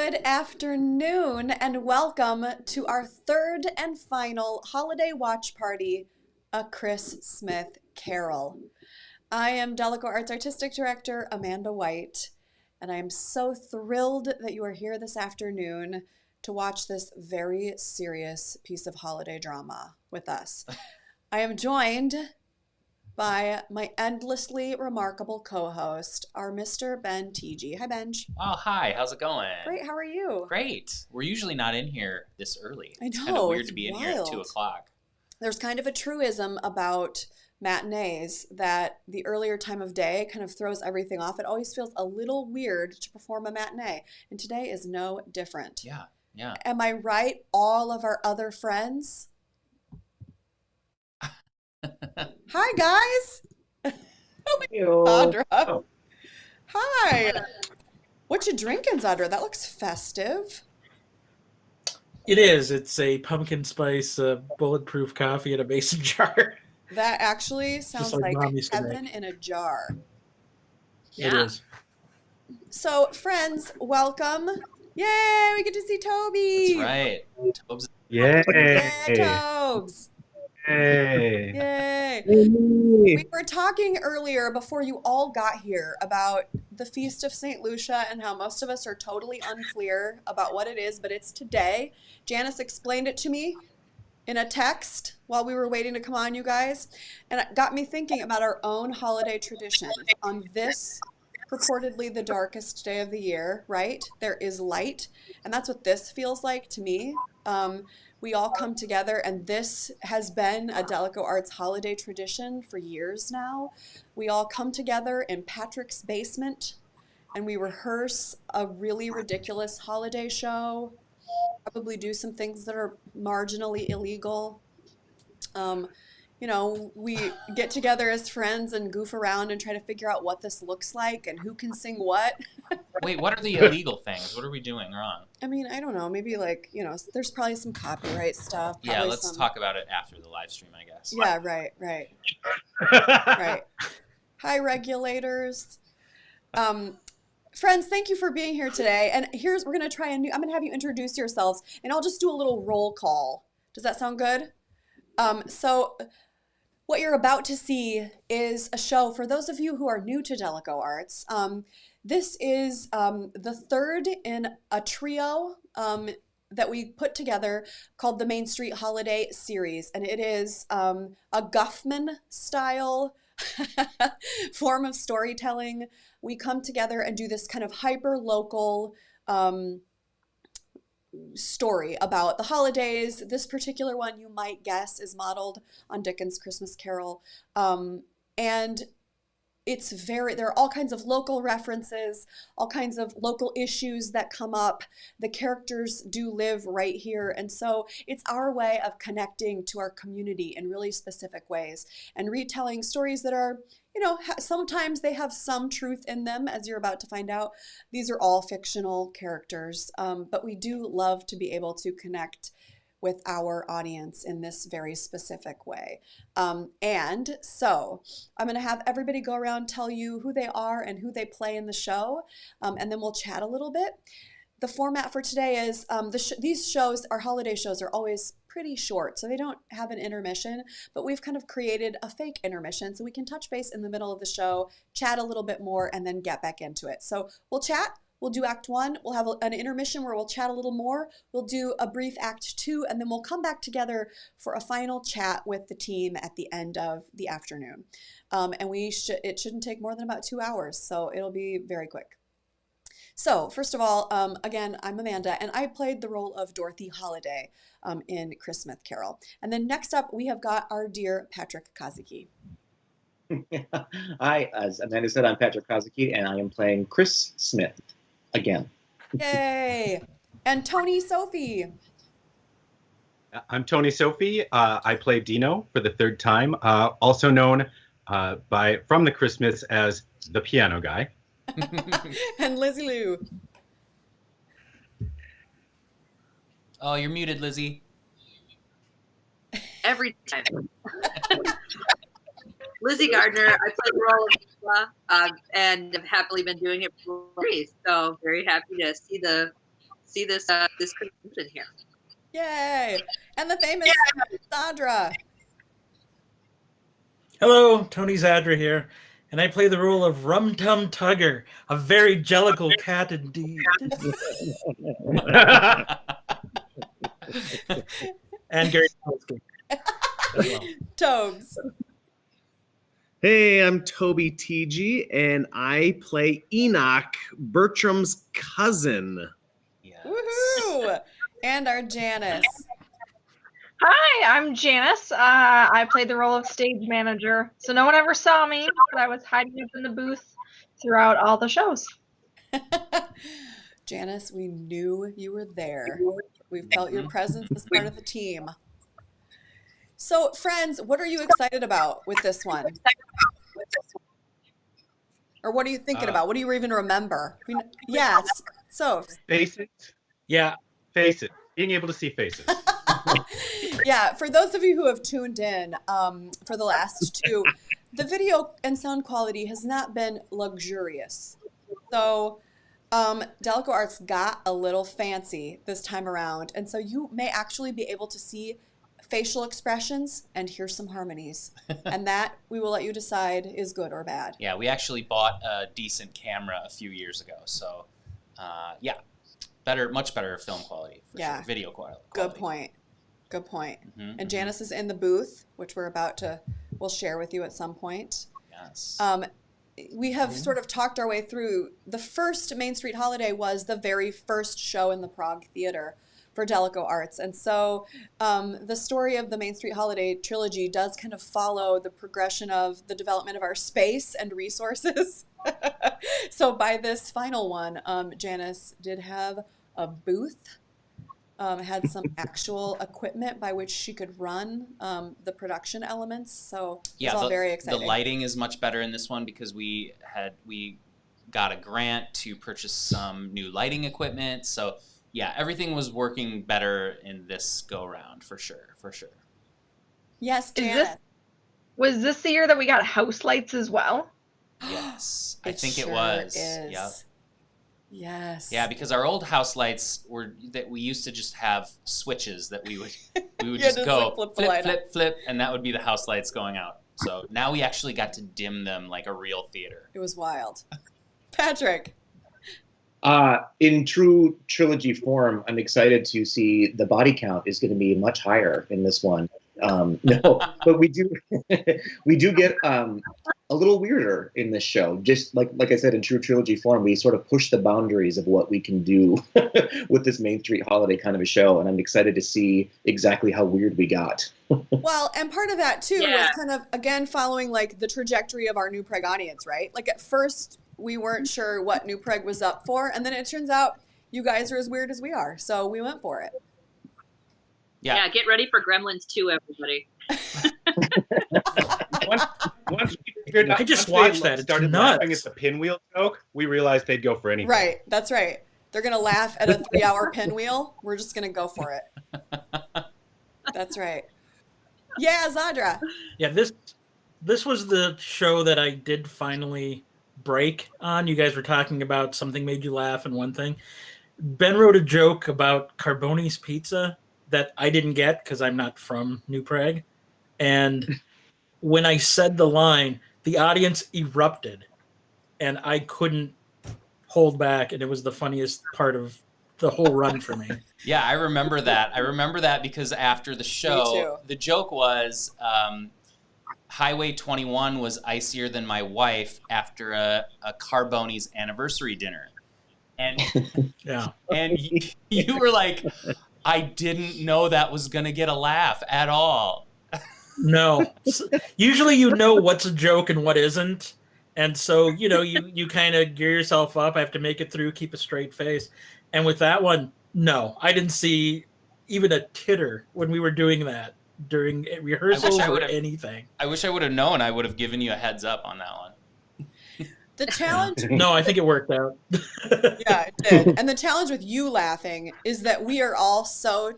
Good afternoon and welcome to our third and final holiday watch party, A Chris Smith Carol. I am Delaco Arts Artistic Director Amanda White, and I am so thrilled that you are here this afternoon to watch this very serious piece of holiday drama with us. I am joined by my endlessly remarkable co-host, our Mr. Ben TG. Hi, Benj. Oh, hi. How's it going? Great. How are you? Great. We're usually not in here this early. I know. It's kind of weird it's to be wild. in here at 2 o'clock. There's kind of a truism about matinees that the earlier time of day kind of throws everything off. It always feels a little weird to perform a matinee, and today is no different. Yeah. Am I right, all of our other friends? Hi, guys. Audra. Oh. Hi. What you drinking, Audra? That looks festive. It is. It's a pumpkin spice bulletproof coffee in a mason jar. That actually sounds like like Mom used to heaven in a jar. It is. So, friends, welcome. Yay, we get to see Toby. That's right. Tobes. Yay! Yeah, Tobes. Yay! Yay. We were talking earlier before you all got here about the Feast of St. Lucia and how most of us are totally unclear about what it is, but it's today. Janice explained it to me in a text while we were waiting to come on, you guys, and it got me thinking about our own holiday tradition. On this purportedly the darkest day of the year, right? There is light, and that's what this feels like to me. We all come together, and this has been a Delaco Arts holiday tradition for years now. We all come together in Patrick's basement, and we rehearse a really ridiculous holiday show, probably do some things that are marginally illegal. We get together as friends and goof around and try to figure out what this looks like and who can sing what. Wait, what are the illegal things? What are we doing wrong? I mean, I don't know. Maybe there's probably some copyright stuff. Yeah, let's talk about it after the live stream, I guess. Yeah, right. Right. Hi, regulators. Friends, thank you for being here today. And we're going to try I'm going to have you introduce yourselves, and I'll just do a little roll call. Does that sound good? So what you're about to see is a show for those of you who are new to Delaco Arts. This is the third in a trio that we put together called the Main Street Holiday Series. And it is a Guffman-style form of storytelling. We come together and do this kind of hyper-local story about the holidays. This particular one, you might guess, is modeled on Dickens' Christmas Carol. And there are all kinds of local references, all kinds of local issues that come up. The characters do live right here. And so it's our way of connecting to our community in really specific ways and retelling stories that are, sometimes they have some truth in them, as you're about to find out. These are all fictional characters, but we do love to be able to connect with our audience in this very specific way. And so I'm going to have everybody go around, tell you who they are and who they play in the show, and then we'll chat a little bit. The format for today is these shows, our holiday shows, are always pretty short, so they don't have an intermission, but we've kind of created a fake intermission so we can touch base in the middle of the show, chat a little bit more, and then get back into it. So we'll chat. We'll do Act 1, we'll have an intermission where we'll chat a little more, we'll do a brief Act 2, and then we'll come back together for a final chat with the team at the end of the afternoon. And it shouldn't take more than about 2 hours, so it'll be very quick. So first of all, again, I'm Amanda, and I played the role of Dorothy Holiday in Chris Smith Carol. And then next up, we have got our dear Patrick Kazuki. Hi, as Amanda said, I'm Patrick Kazuki, and I am playing Chris Smith again. Yay! And Tony Sophie. I'm Tony Sophie. I play Dino for the third time, also known from the Christmas as the piano guy. And Lizzie Lou. Oh, you're muted, Lizzie. Every time. Lizzie Gardner. I play the role of Eva, and have happily been doing it for years. So very happy to see the see this this conclusion here. Yay! And the famous Sandra. Hello, Tony Zadra here, and I play the role of Rum Tum Tugger, a very jellicle cat indeed. And Gary Polsky as well. Tobes. Hey, I'm Toby TG, and I play Enoch, Bertram's cousin. Yes. Woohoo! And our Janice. Hi, I'm Janice. I played the role of stage manager. So no one ever saw me, but I was hiding up in the booth throughout all the shows. Janice, we knew you were there. We felt your presence as part of the team. So, friends, what are you excited about with this one? Or what are you thinking about? What do you even remember? Yes. So, Faces. Yeah. Faces. Being able to see faces. yeah, for those of you who have tuned in for the last two, the video and sound quality has not been luxurious. So, Delico Arts got a little fancy this time around, and so you may actually be able to see facial expressions and hear some harmonies. And that we will let you decide is good or bad. Yeah, we actually bought a decent camera a few years ago, so yeah, much better film quality for sure. Video quality. Good point. Good point. Mm-hmm, and Janice is in the booth, which we'll share with you at some point. Yes. We have sort of talked our way through. The first Main Street Holiday was the very first show in the Prague Theater for Delico Arts. And so the story of the Main Street Holiday trilogy does kind of follow the progression of the development of our space and resources. So by this final one, Janice did have a booth, had some actual equipment by which she could run the production elements. So it's all very exciting. The lighting is much better in this one because we got a grant to purchase some new lighting equipment. So yeah, everything was working better in this go round for sure. Yes, Janice. Was this the year that we got house lights as well? Yes, I think sure it was. Is. Yep. Yes. Yeah, because our old house lights were that we used to just have switches that we would Yeah, just go like flip, flip, and that would be the house lights going out. So now we actually got to dim them like a real theater. It was wild. Patrick. In true trilogy form, I'm excited to see the body count is going to be much higher in this one. No, but we do get a little weirder in this show. Just like I said, in true trilogy form, we sort of push the boundaries of what we can do with this Main Street Holiday kind of a show, and I'm excited to see exactly how weird we got. Well, and part of that too was kind of again following like the trajectory of our New Prague audience, right? Like at first we weren't sure what New Prague was up for, and then it turns out you guys are as weird as we are, so we went for it. Yeah, get ready for Gremlins 2, everybody. Once we figured out, I just once watched they that. It's started nuts. laughing at the pinwheel joke, we realized they'd go for anything. Right, that's right. They're gonna laugh at a 3-hour pinwheel. We're just gonna go for it. That's right. Yeah, Zadra. Yeah, this was the show that I did finally break on. You guys were talking about something made you laugh and one thing. Ben wrote a joke about Carboni's pizza that I didn't get because I'm not from New Prague. And when I said the line, the audience erupted and I couldn't hold back. And it was the funniest part of the whole run for me. Yeah, I remember that. I remember that because after the show, the joke was Highway 21 was icier than my wife after a Carboni's anniversary dinner. And yeah, and you were like, I didn't know that was going to get a laugh at all. No. Usually you know what's a joke and what isn't. And so, you kind of gear yourself up. I have to make it through, keep a straight face. And with that one, no, I didn't see even a titter when we were doing that during rehearsals or anything. I wish I would have known. I would have given you a heads up on that one. The challenge... No, I think it worked out. Yeah, it did. And the challenge with you laughing is that we are all so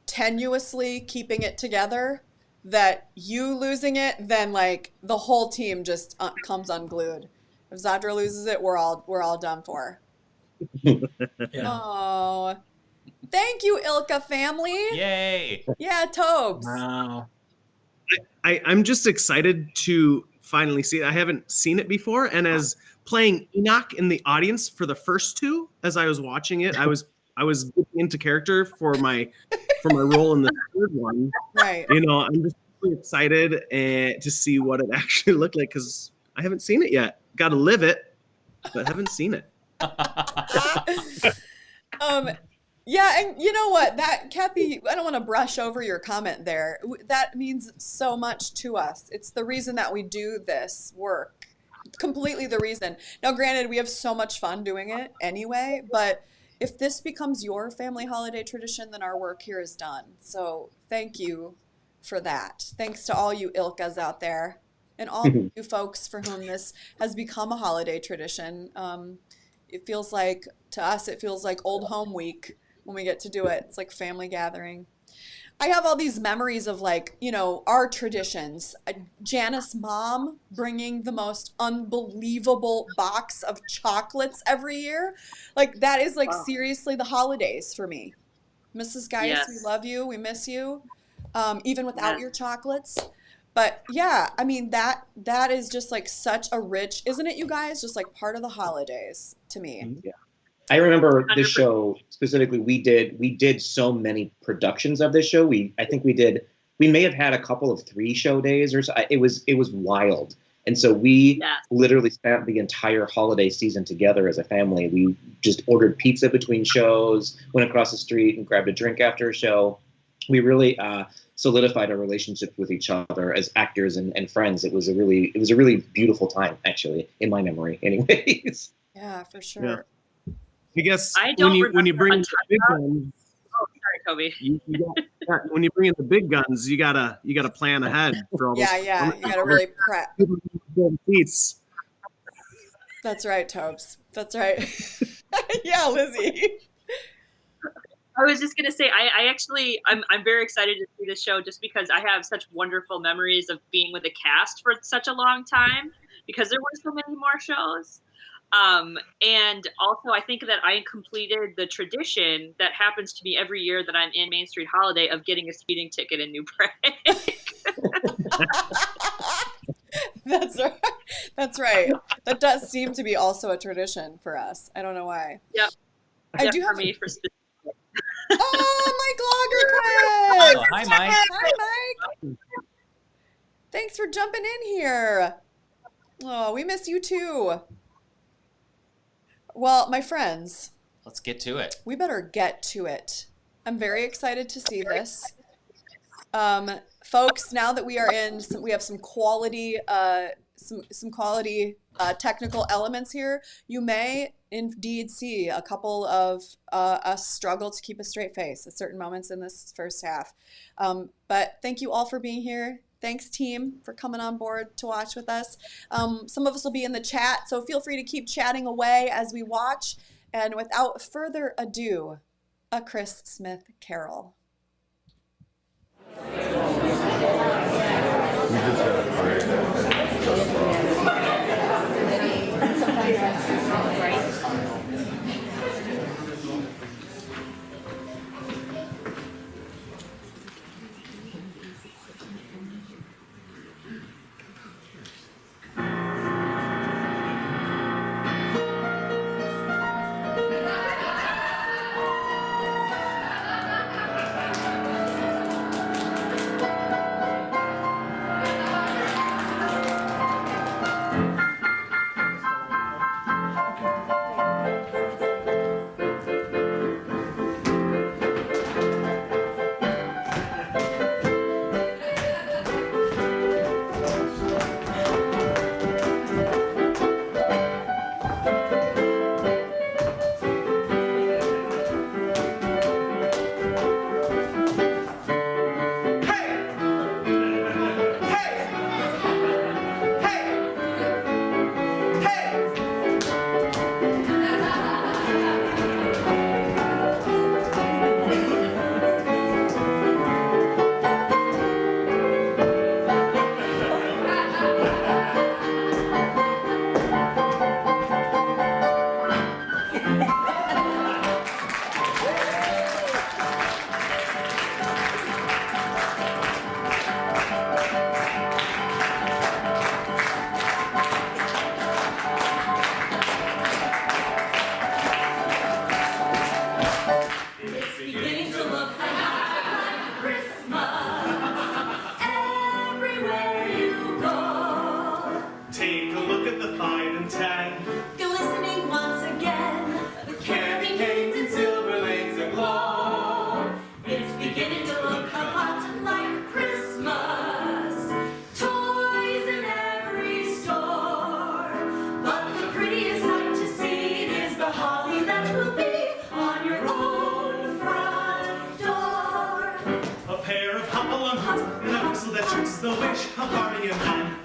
tenuously keeping it together that you losing it, then like the whole team just comes unglued. If Zadra loses it, we're all done for. Yeah. Oh, Thank you, Ilka family. Yay! Yeah, Tobes. Wow. I'm just excited to finally see it. I haven't seen it before, and as playing Enoch in the audience for the first two, as I was watching it, I was getting into character for my role in the third one. Right. You know, I'm just really excited to see what it actually looked like because I haven't seen it yet. Got to live it, but haven't seen it. Yeah, and you know what? That, Kathy, I don't want to brush over your comment there. That means so much to us. It's the reason that we do this work. Completely the reason. Now, granted, we have so much fun doing it anyway, but if this becomes your family holiday tradition, then our work here is done. So thank you for that. Thanks to all you Ilkas out there and all you folks for whom this has become a holiday tradition. It feels like, to us, it feels like old home week when we get to do it. It's like family gathering. I have all these memories of, like, you know, our traditions. Janice' mom bringing the most unbelievable box of chocolates every year. Like, that is like seriously the holidays for me. Mrs. Geis, we love you. We miss you. Even without your chocolates. But yeah, I mean, that is just like such a rich, isn't it, you guys? Just like part of the holidays to me. Yeah. I remember this show specifically. We did so many productions of this show. I think we may have had a couple of 3-show days or so. It was wild. And so we literally spent the entire holiday season together as a family. We just ordered pizza between shows, went across the street and grabbed a drink after a show. We really solidified our relationship with each other as actors and friends. It was a really beautiful time, actually, in my memory anyways. Yeah, for sure. Yeah. I guess I don't when you bring in the big guns, oh, sorry, Toby. when you bring in the big guns, you gotta plan ahead for all those. Yeah, you gotta really prep. Seats. That's right, Tobes. That's right. Yeah, Lizzie. I was just gonna say, I'm very excited to see this show just because I have such wonderful memories of being with the cast for such a long time because there were so many more shows. And also I think that I completed the tradition that happens to me every year that I'm in Main Street Holiday of getting a speeding ticket in New Prague. That's right. That's right. That does seem to be also a tradition for us. I don't know why. Yep. I do have me for specific. Oh, Mike Lagerquist! Oh, hi, Mike. Hi, Mike. Thanks for jumping in here. Oh, we miss you too. Well, my friends, Let's get to it. we better get to it. I'm very excited to see this. Folks, now that we are we have some quality, technical elements here. You may indeed see a couple of us struggle to keep a straight face at certain moments in this first half. But thank you all for being here. Thanks, team, for coming on board to watch with us. Some of us will be in the chat, so feel free to keep chatting away as we watch. And without further ado, a Chris Smith carol. the witch, a party and fun.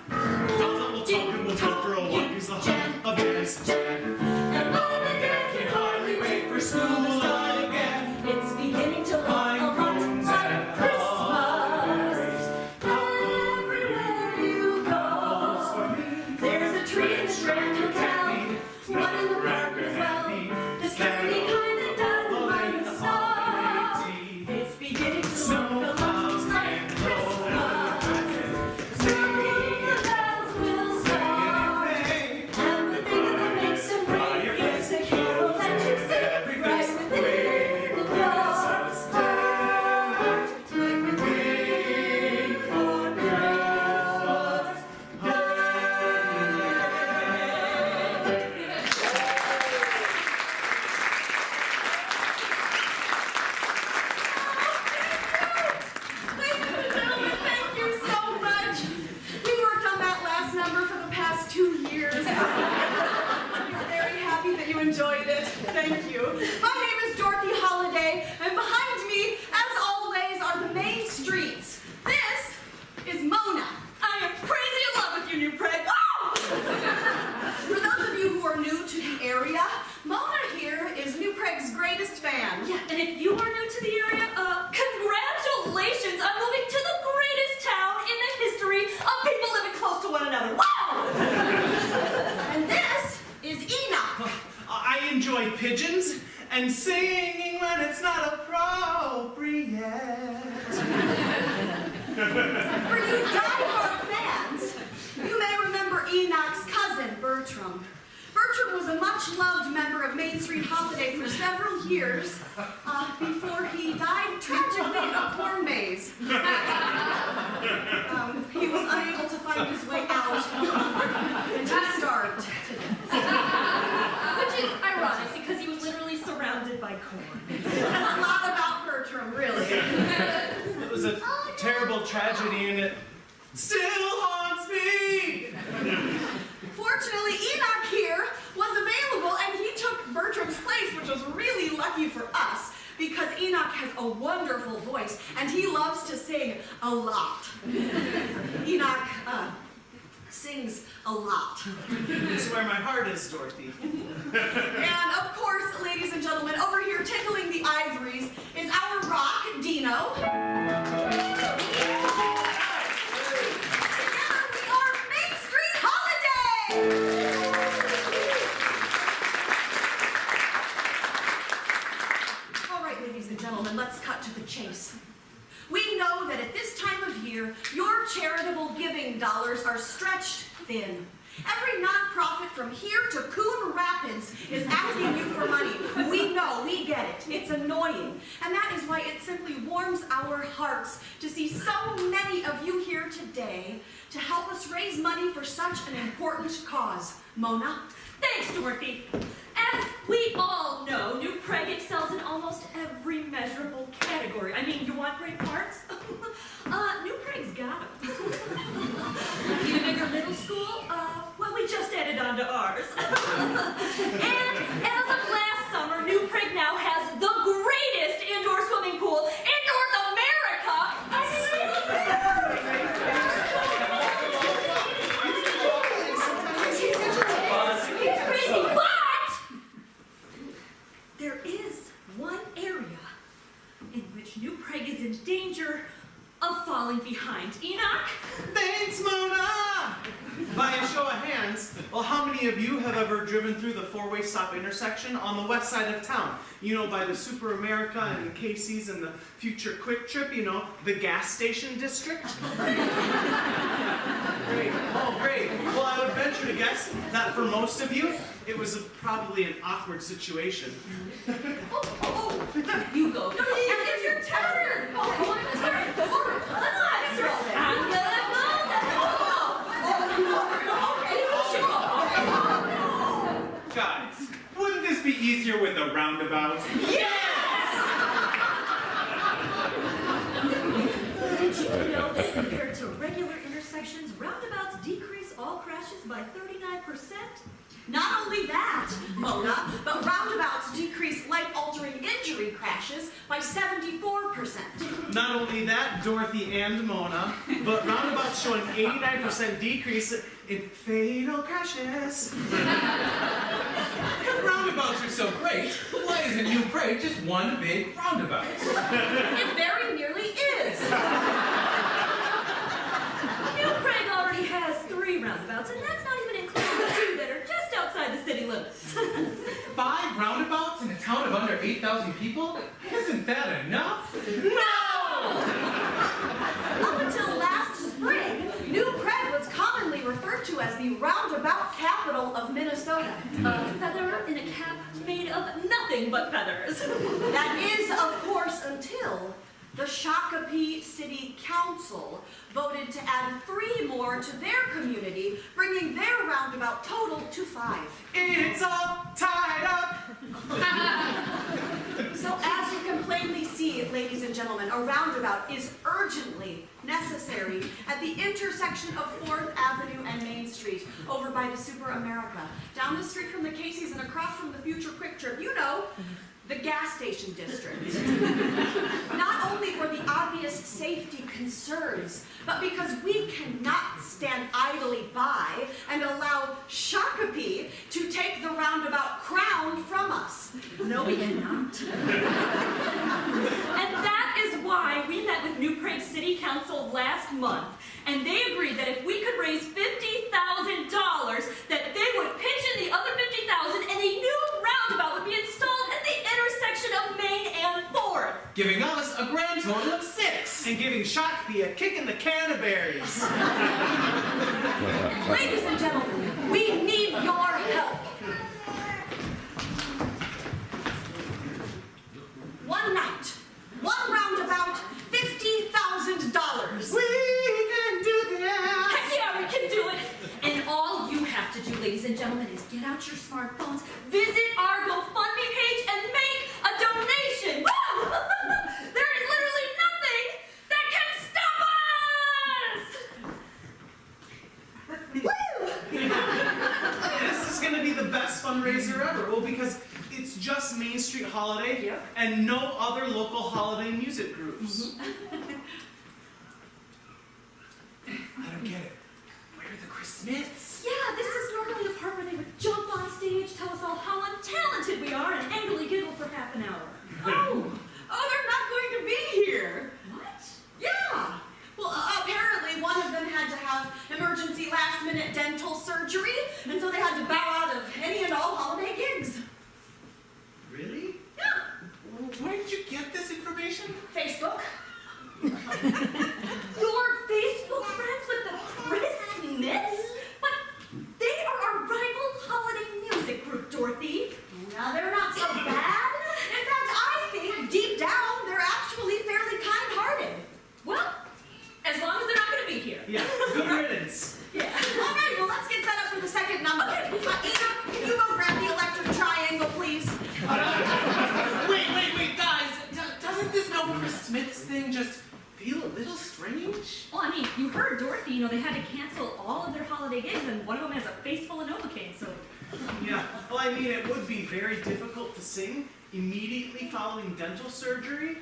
Dolls that will talk and we'll go for a walk. He's the heart of Miss Jen. And Mom and Dad can hardly wait for school to start again. It's beginning to look a lot like Christmas. Everywhere you go, there's a tree in the Strand Hotel, one in the park as well. The sturdy kind that doesn't mind the snow. It's beginning to look a lot like Christmas. Soon the bells will start, and the thing that makes them ring is the carol that you sing right within the clouds. Ladies and gentlemen, thank you so much. We worked on that last number for the past 2 years. We're very happy that you enjoyed it. Thank you. My name is Dorothy Holliday, and behind me, as always, are the main streets. This is Mona. I am crazy in love with you, New Prague. For those of you who are new to the area, Mona here is New Prague's greatest fan. Yeah, and if you are new to the area, congratulations on moving to the greatest town in the history of people living close to one another. Wow! And this is Enoch. I enjoy pigeons and singing when it's not appropriate. For you die-hard fans, you may remember Enoch's cousin, Bertram. Bertram was a much-loved member of Main Street Holiday for several years before he died tragically in a corn maze. He was unable to find his way out, and he starved. Which is ironic because he was literally surrounded by corn. That's a lot about Bertram, really. It was a terrible tragedy and it still haunts me. Fortunately, Enoch here was available, and he took Bertram's place, which was really lucky for us, because Enoch has a wonderful voice, and he loves to sing a lot. Enoch sings a lot. It's where my heart is, Dorothy. And of course, ladies and gentlemen, over here tickling the ivories is our rock, Dino. Together we are Main Street Holiday! All right, ladies and gentlemen, let's cut to the chase. We know that at this time of year, your charitable giving dollars are stretched thin. Every nonprofit from here to Coon Rapids is asking you for money. We know, we get it. It's annoying. And that is why it simply warms our hearts to see so many of you here today to help us raise money for such an important cause. Mona? Thanks, Dorothy. As we all know, New Prague excels in almost every measurable category. I mean, you want great parts? New Prague's got them. Need a bigger middle school? Well, we just added on to ours. And as of last summer, New Prague now has the greatest indoor swimming pool in North America. It's crazy, but there is one area in which New Prague is in danger of falling behind. Enoch? Thanks, Mona! By a show of hands, well, how many of you have ever driven through the four-way stop intersection on the west side of town? You know, by the Super America and Casey's and the Future Quick Trip, you know, the gas station district? Great. Oh, great. Well, I would venture to guess that for most of you, it was probably an awkward situation. You go. No, it's your turn. Guys, wouldn't this be easier with a roundabout? Yes! Did you know that compared to regular intersections, roundabouts decrease all crashes by 39%? Not only that, Mona, but roundabouts decrease life-altering injury crashes by 74%. Not only that, Dorothy and Mona, but roundabouts show an 89% decrease in fatal crashes. If roundabouts are so great, why isn't New Prague just one big roundabout? It very nearly is. New Prague already has 3 roundabouts, and that's not even including the 2 that are just outside the city limits. 5 roundabouts in a town of under 8,000 people? Isn't that enough? No! Up until last spring, New Prague was commonly referred to as the roundabout capital of Minnesota. A feather in a cap made of nothing but feathers. That is, of course, until the Shakopee City Council voted to add 3 more to their community, bringing their roundabout total to 5. It's all tied up. So as you can plainly see, ladies and gentlemen, a roundabout is urgently necessary at the intersection of 4th Avenue and Main Street, over by the Super America, down the street from the Casey's and across from the Future Quick Trip. You know, the gas station district. Not only for the obvious safety concerns, but because we cannot stand idly by and allow Shakopee to take the roundabout crown from us. No, we cannot. And that is why we met with New Prague City Council last month, and they agreed that if we could raise $50,000, that they would pitch in the other $50,000 and a new roundabout would be installed at the intersection of Main and 4th. Giving us a grand total of 6. And giving Shakopee a kick in the canterburies. Ladies and gentlemen, we need your help. One night, one roundabout, $50,000. We can do this. Heck yeah, we can do it. And all you have to do, ladies and gentlemen, is get out your smartphones, visit our GoFundMe page, and make a donation. Woo! There is literally nothing that can stop us! This is going to be the best fundraiser ever. Well, because it's just Main Street Holiday and no other local holiday music groups. I don't get it. Where are the Chris Smiths? Yeah, this is normally the part where they would jump on stage, tell us all how untalented we are, and angrily giggle for half an hour. Oh, they're not going to be here. What? Yeah. Well, apparently one of them had to have emergency last-minute dental surgery, and so they had to bow out of any and all holiday gigs. Really? Yeah. Where did you get this information? Facebook. You're Facebook friends with the Chris Smiths? But they are our rival holiday music group, Dorothy. Now, they're not so bad. In fact, I think deep down they're actually fairly kind-hearted. Well, as long as they're not going to be here. Yeah, good riddance. Yeah. All right, well, let's get set up for the second number. Ina, can you go grab the electric triangle, please? Wait, guys. Doesn't this no Chris Smiths thing just feel a little strange? Well, I mean, you heard Dorothy, they had to cancel all of their holiday gigs, and one of them has a face full of Novocaine, so... Yeah, well, I mean, it would be very difficult to sing immediately following dental surgery,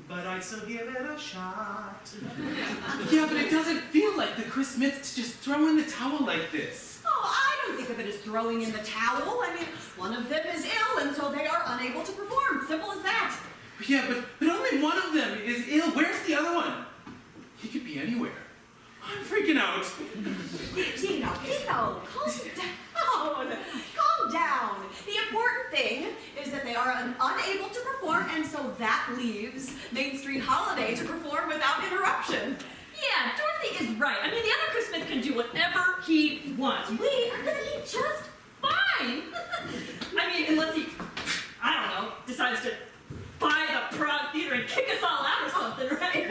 but I still give it a shot. Yeah, but it doesn't feel like the Chris Smiths just throw in the towel like this. Oh, I don't think of it as throwing in the towel. I mean, one of them is ill, and so they are unable to perform. Simple as that. Yeah, but only one of them is ill. Where's the other one? He could be anywhere. I'm freaking out. Dino, calm down. Calm down. The important thing is that they are unable to perform, and so that leaves Main Street Holiday to perform without interruption. Yeah, Dorothy is right. I mean, the other Chris Smith can do whatever he wants. We are going to be just fine. I mean, unless he, I don't know, decides to buy the Prague Theater and kick us all out or something, right?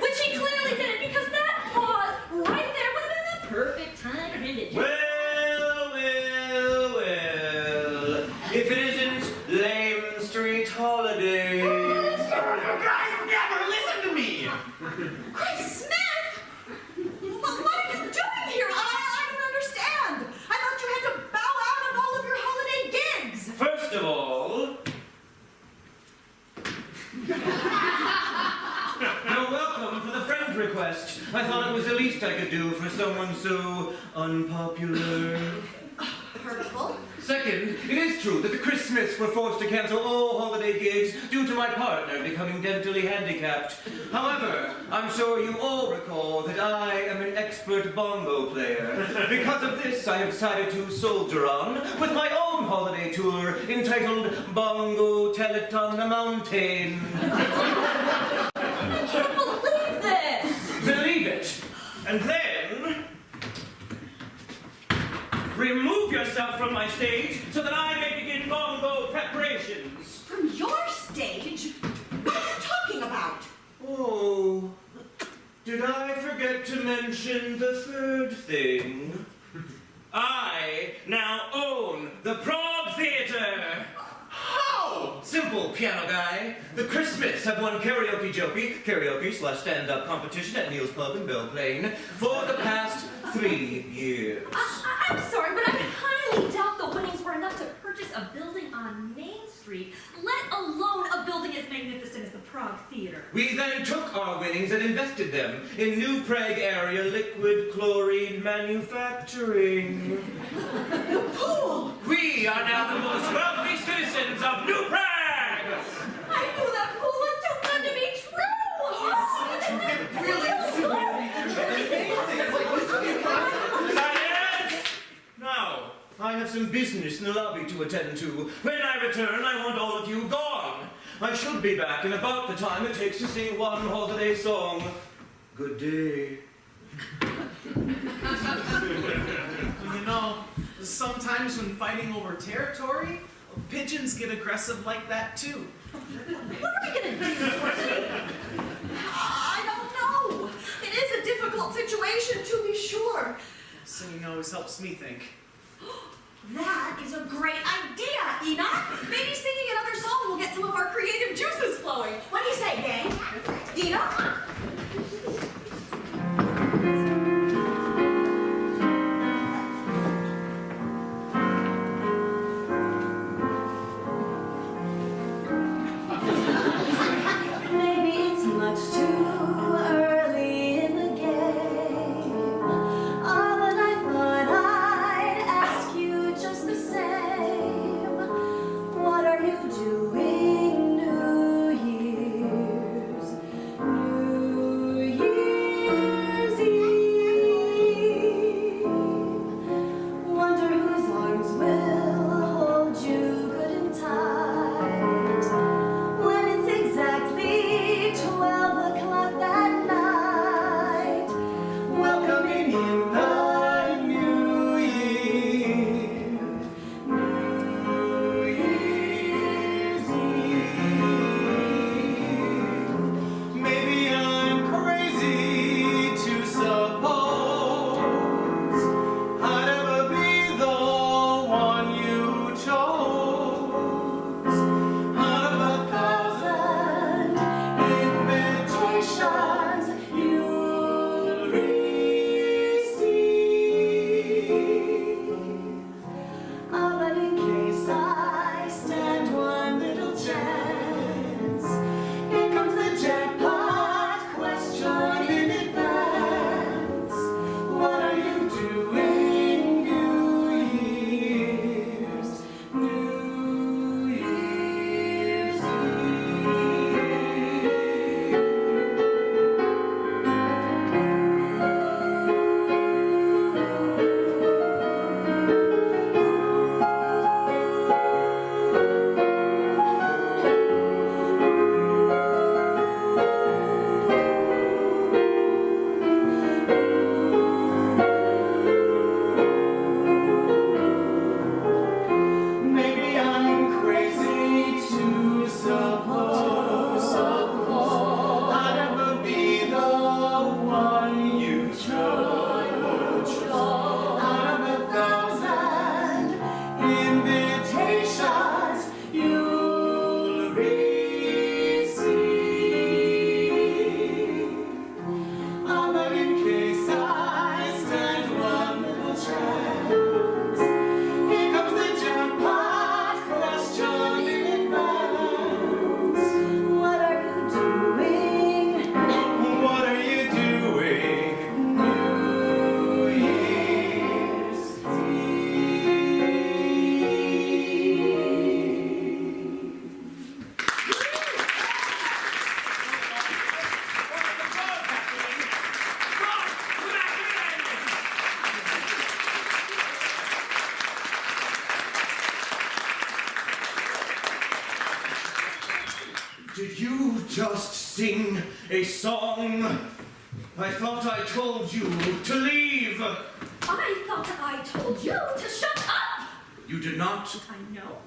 Which he clearly didn't, because that pause right there would have been the perfect time for him to do. Well. If it isn't Lame Street Holidays. You guys never listen to me! Chris Smith? What are you doing here? I don't understand. request. I thought it was the least I could do for someone so unpopular. Hurtful. Second, it is true that the Christmas were forced to cancel all holiday gigs due to my partner becoming dentally handicapped. However, I'm sure you all recall that I am an expert bongo player. Because of this, I have decided to soldier on with my own holiday tour entitled Bongo Tell It on the Mountain. I can't believe this! Believe it. And then remove yourself from my stage so that I may begin bongo preparations. From your stage? What are you talking about? Oh, did I forget to mention the third thing? I now own the Prague Theater. How? Simple, piano guy. The Christmas have won karaoke/stand-up competition at Neil's Pub in Belle Plaine for the past 3 years. I'm sorry, but I highly doubt the winnings were enough to purchase a building on Main Street, let alone a building as magnificent as the Prague Theater. We then took our winnings and invested them in New Prague area liquid chlorine manufacturing. The pool! We are now the most wealthy citizens of New Prague! I knew that pool was too good to be true! Silence! Now, I have some business in the lobby to attend to. When I return, I want all of you gone. I should be back in about the time it takes to sing one holiday song. Good day. You know, sometimes when fighting over territory, pigeons get aggressive like that too. What are we gonna do, Dorothy? I don't know. It is a difficult situation, to be sure. Singing always helps me think. That is a great idea, Enoch. Maybe singing another song will get some of our creative juices flowing. What do you say, gang? Dino? Maybe it's much too early in the game. Oh, but I thought I'd ask you just the same. What are you doing New Year's? New just sing a song? I thought I told you to leave. I thought I told you to shut up. You did not. I know.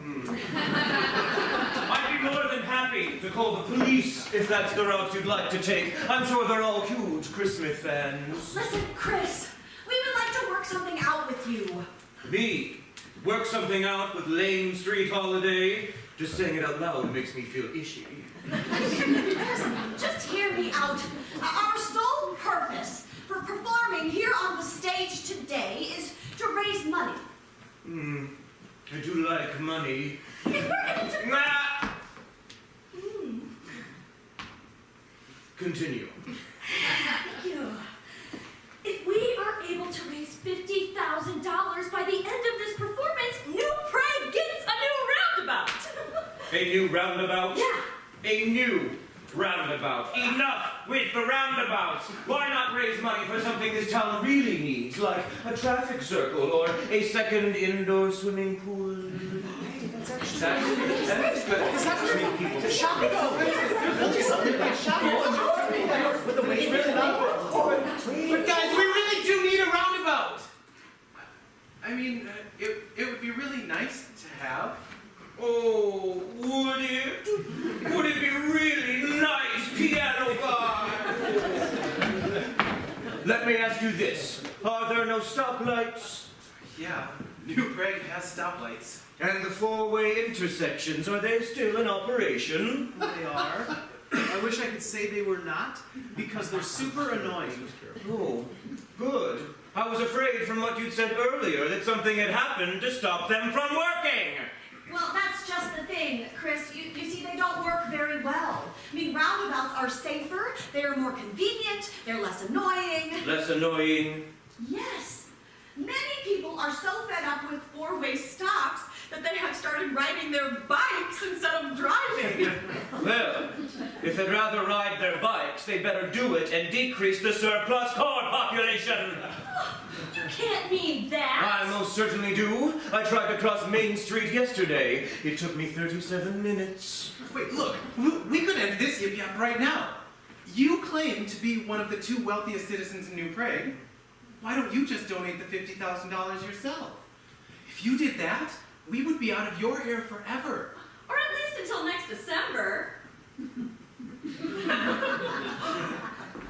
I'd be more than happy to call the police if that's the route you'd like to take. I'm sure they're all huge Christmas fans. Listen, Chris, we would like to work something out with you. Me? Work something out with Lane Street Holiday? Just saying it out loud makes me feel ishy. Just hear me out. Our sole purpose for performing here on the stage today is to raise money. I do like money. If we're able to... Continue. Thank you. If we are able to raise $50,000 by the end of this performance, New Prague gets a new roundabout. A new roundabout? Yeah. A new roundabout. Enough with the roundabouts. Why not raise money for something this town really needs, like a traffic circle or a second indoor swimming pool? That's good. The shopping there's really something like shopping. But the wait's really not. But guys, we really do need a roundabout. I mean, it would be really nice to have. Oh, would it? Would it be really nice, piano bar? Let me ask you this. Are there no stoplights? Yeah, New Prague has stoplights. And the four-way intersections, are they still in operation? They are. I wish I could say they were not, because they're super annoying. Oh, good. I was afraid from what you'd said earlier that something had happened to stop them from working. Well, that's just the thing, Chris. You see, they don't work very well. I mean, roundabouts are safer, they are more convenient, they're less annoying. Less annoying? Yes. Many people are so fed up with four-way stops that they have started riding their bikes instead of driving. Well, if they'd rather ride their bikes, they'd better do it and decrease the surplus car population. You can't mean that. I most certainly do. I tried to cross Main Street yesterday. It took me 37 minutes. Wait, look, we could end this yip-yap right now. You claim to be one of the 2 wealthiest citizens in New Prague. Why don't you just donate the $50,000 yourself? If you did that, we would be out of your hair forever. Or at least until next December.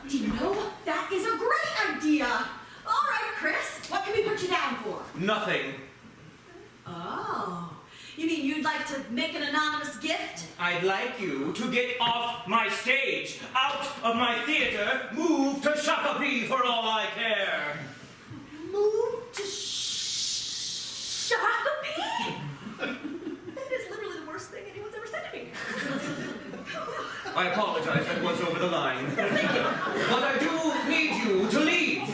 Dino, that is a great idea. All right, Chris, what can we put you down for? Nothing. Oh, you mean you'd like to make an anonymous gift? I'd like you to get off my stage, out of my theater, move to Shakopee for all I care. Move to Shakopee? That is literally the worst thing anyone's ever said to me. I apologize, that was over the line. But I do need you to leave.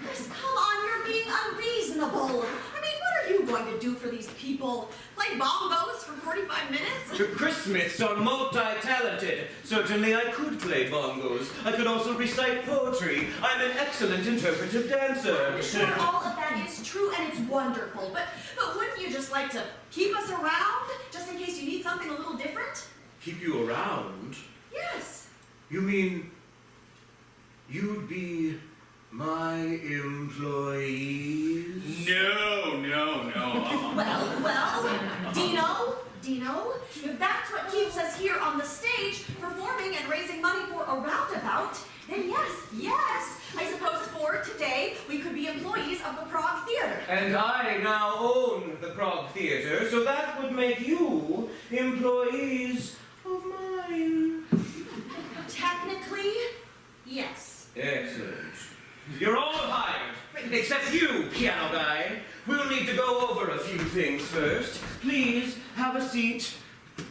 Chris, come on, you're being unreasonable. I mean, what are you going to do for these people? Play bongos for 45 minutes? The Christmas are multi-talented. Certainly I could play bongos. I could also recite poetry. I'm an excellent interpretive dancer. I'm sure all of that is true and it's wonderful, but wouldn't you just like to keep us around, just in case you need something a little different? Keep you around? Yes. You mean you'd be my employees? No. Well, Dino, if that's what keeps us here on the stage, performing and raising money for a roundabout, then yes, I suppose for today, we could be employees of the Prague Theater. And I now own the Prague Theater, so that would make you employees of mine. Technically, yes. Excellent. You're all hired, except you, piano guy. We'll need to go over a few things first. Please have a seat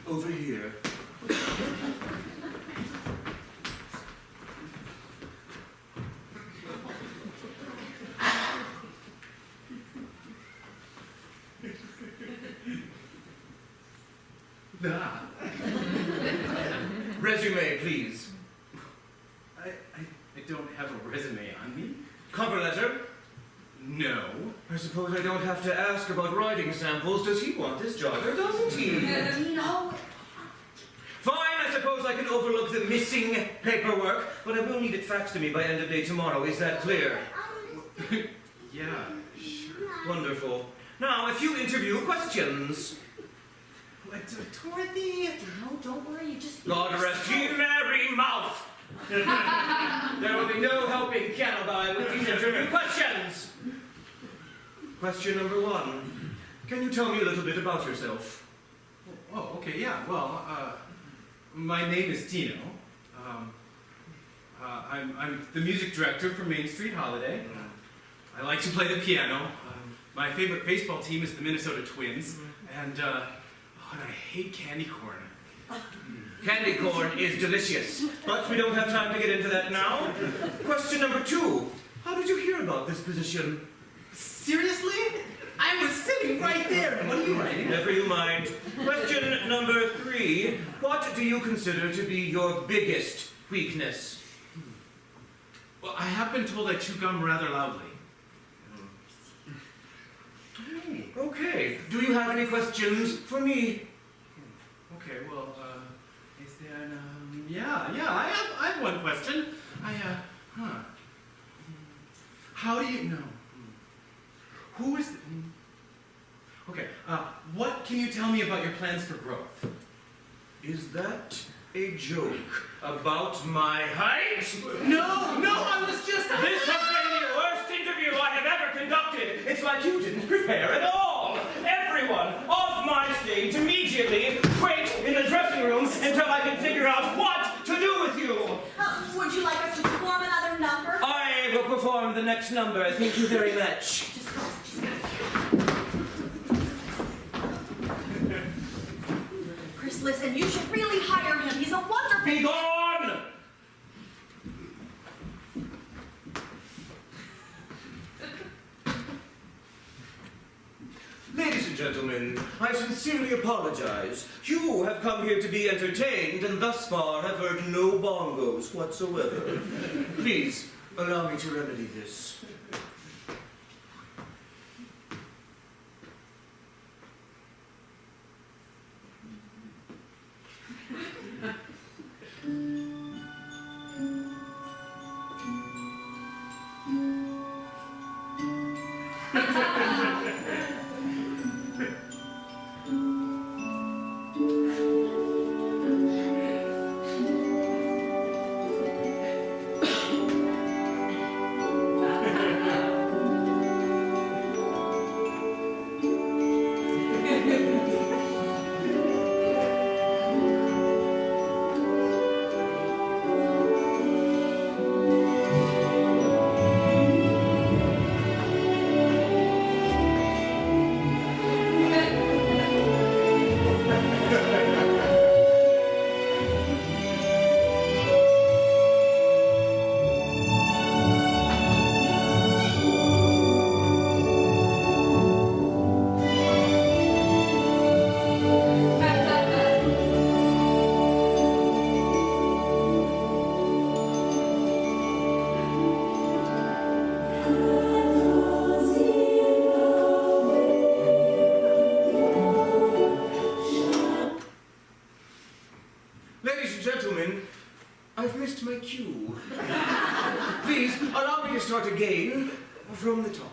over here. Resume, please. I don't have a resume on me. Cover letter? No. I suppose I don't have to ask about writing samples. Does he want this job or doesn't he? Dino. Fine, I suppose I can overlook the missing paperwork, but I will need it faxed to me by end of day tomorrow. Is that clear? Yeah, sure. Wonderful. Now, a few interview questions. Dorothy? No, don't worry, you just... God rest ye merry mouth! There will be no helping piano guy with these interview questions. Question number 1. Can you tell me a little bit about yourself? Oh, okay, yeah. Well, my name is Dino. I'm the music director for Main Street Holiday. I like to play the piano. My favorite baseball team is the Minnesota Twins. And I hate candy corn. Candy corn is delicious, but we don't have time to get into that now. Question number 2. How did you hear about this position? Seriously? I was sitting right there. What are you writing? Never you mind. Question number 3. What do you consider to be your biggest weakness? Well, I have been told I chew gum rather loudly. Okay. Do you have any questions for me? Okay, well, is there an, I have one question. How do you know? Who is, okay, what can you tell me about your plans for growth? Is that a joke about my height? No, I was just... This has been the worst interview I have ever conducted. It's like you didn't prepare at all. Everyone off my stage immediately. Wait in the dressing room until I can figure out what to do with you. Would you like us to perform another number? I will perform the next number. Thank you very much. Chris, listen, you should really hire him. He's a wonderful... Be gone! Ladies and gentlemen, I sincerely apologize. You have come here to be entertained and thus far have heard no bongos whatsoever. Please, allow me to remedy this. Start again from the top.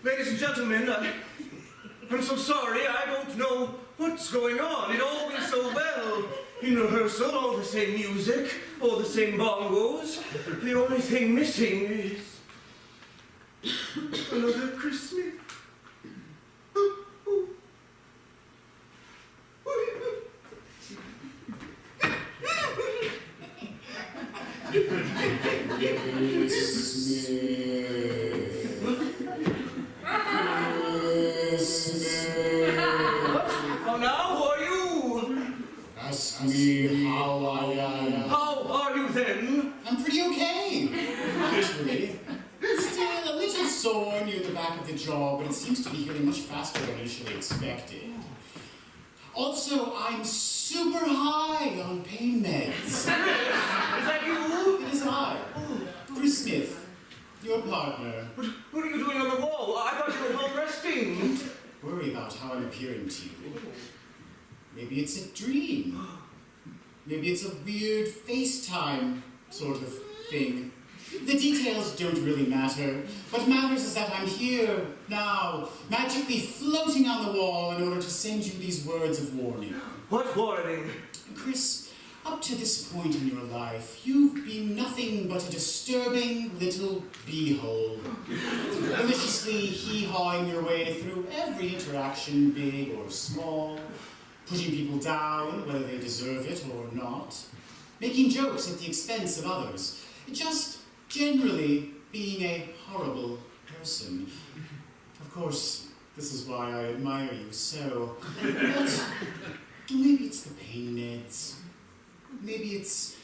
Ladies and gentlemen, I'm so sorry, I don't know what's going on. It all went so well in rehearsal, all the same music, all the same bongos. The only thing missing is another Christmas. Oh, now, who are you? Ask me how I am. How are you then? I'm pretty okay, actually. Still a little sore near the back of the jaw, but it seems to be healing much faster than initially expected. Also, I'm super high on pain meds. Is that you? It is I, Chris Smith, your partner. What are you doing on the wall? I thought you were well resting. Don't worry about how I'm appearing to you. Maybe it's a dream. Maybe it's a weird FaceTime sort of thing. The details don't really matter. What matters is that I'm here, now, magically floating on the wall in order to send you these words of warning. What warning? Chris, up to this point in your life, you've been nothing but a disturbing little beehole. Deliciously hee-hawing your way through every interaction, big or small, putting people down, whether they deserve it or not, making jokes at the expense of others, just generally being a horrible person. Of course, this is why I admire you so. But maybe it's the pain meds. Maybe it's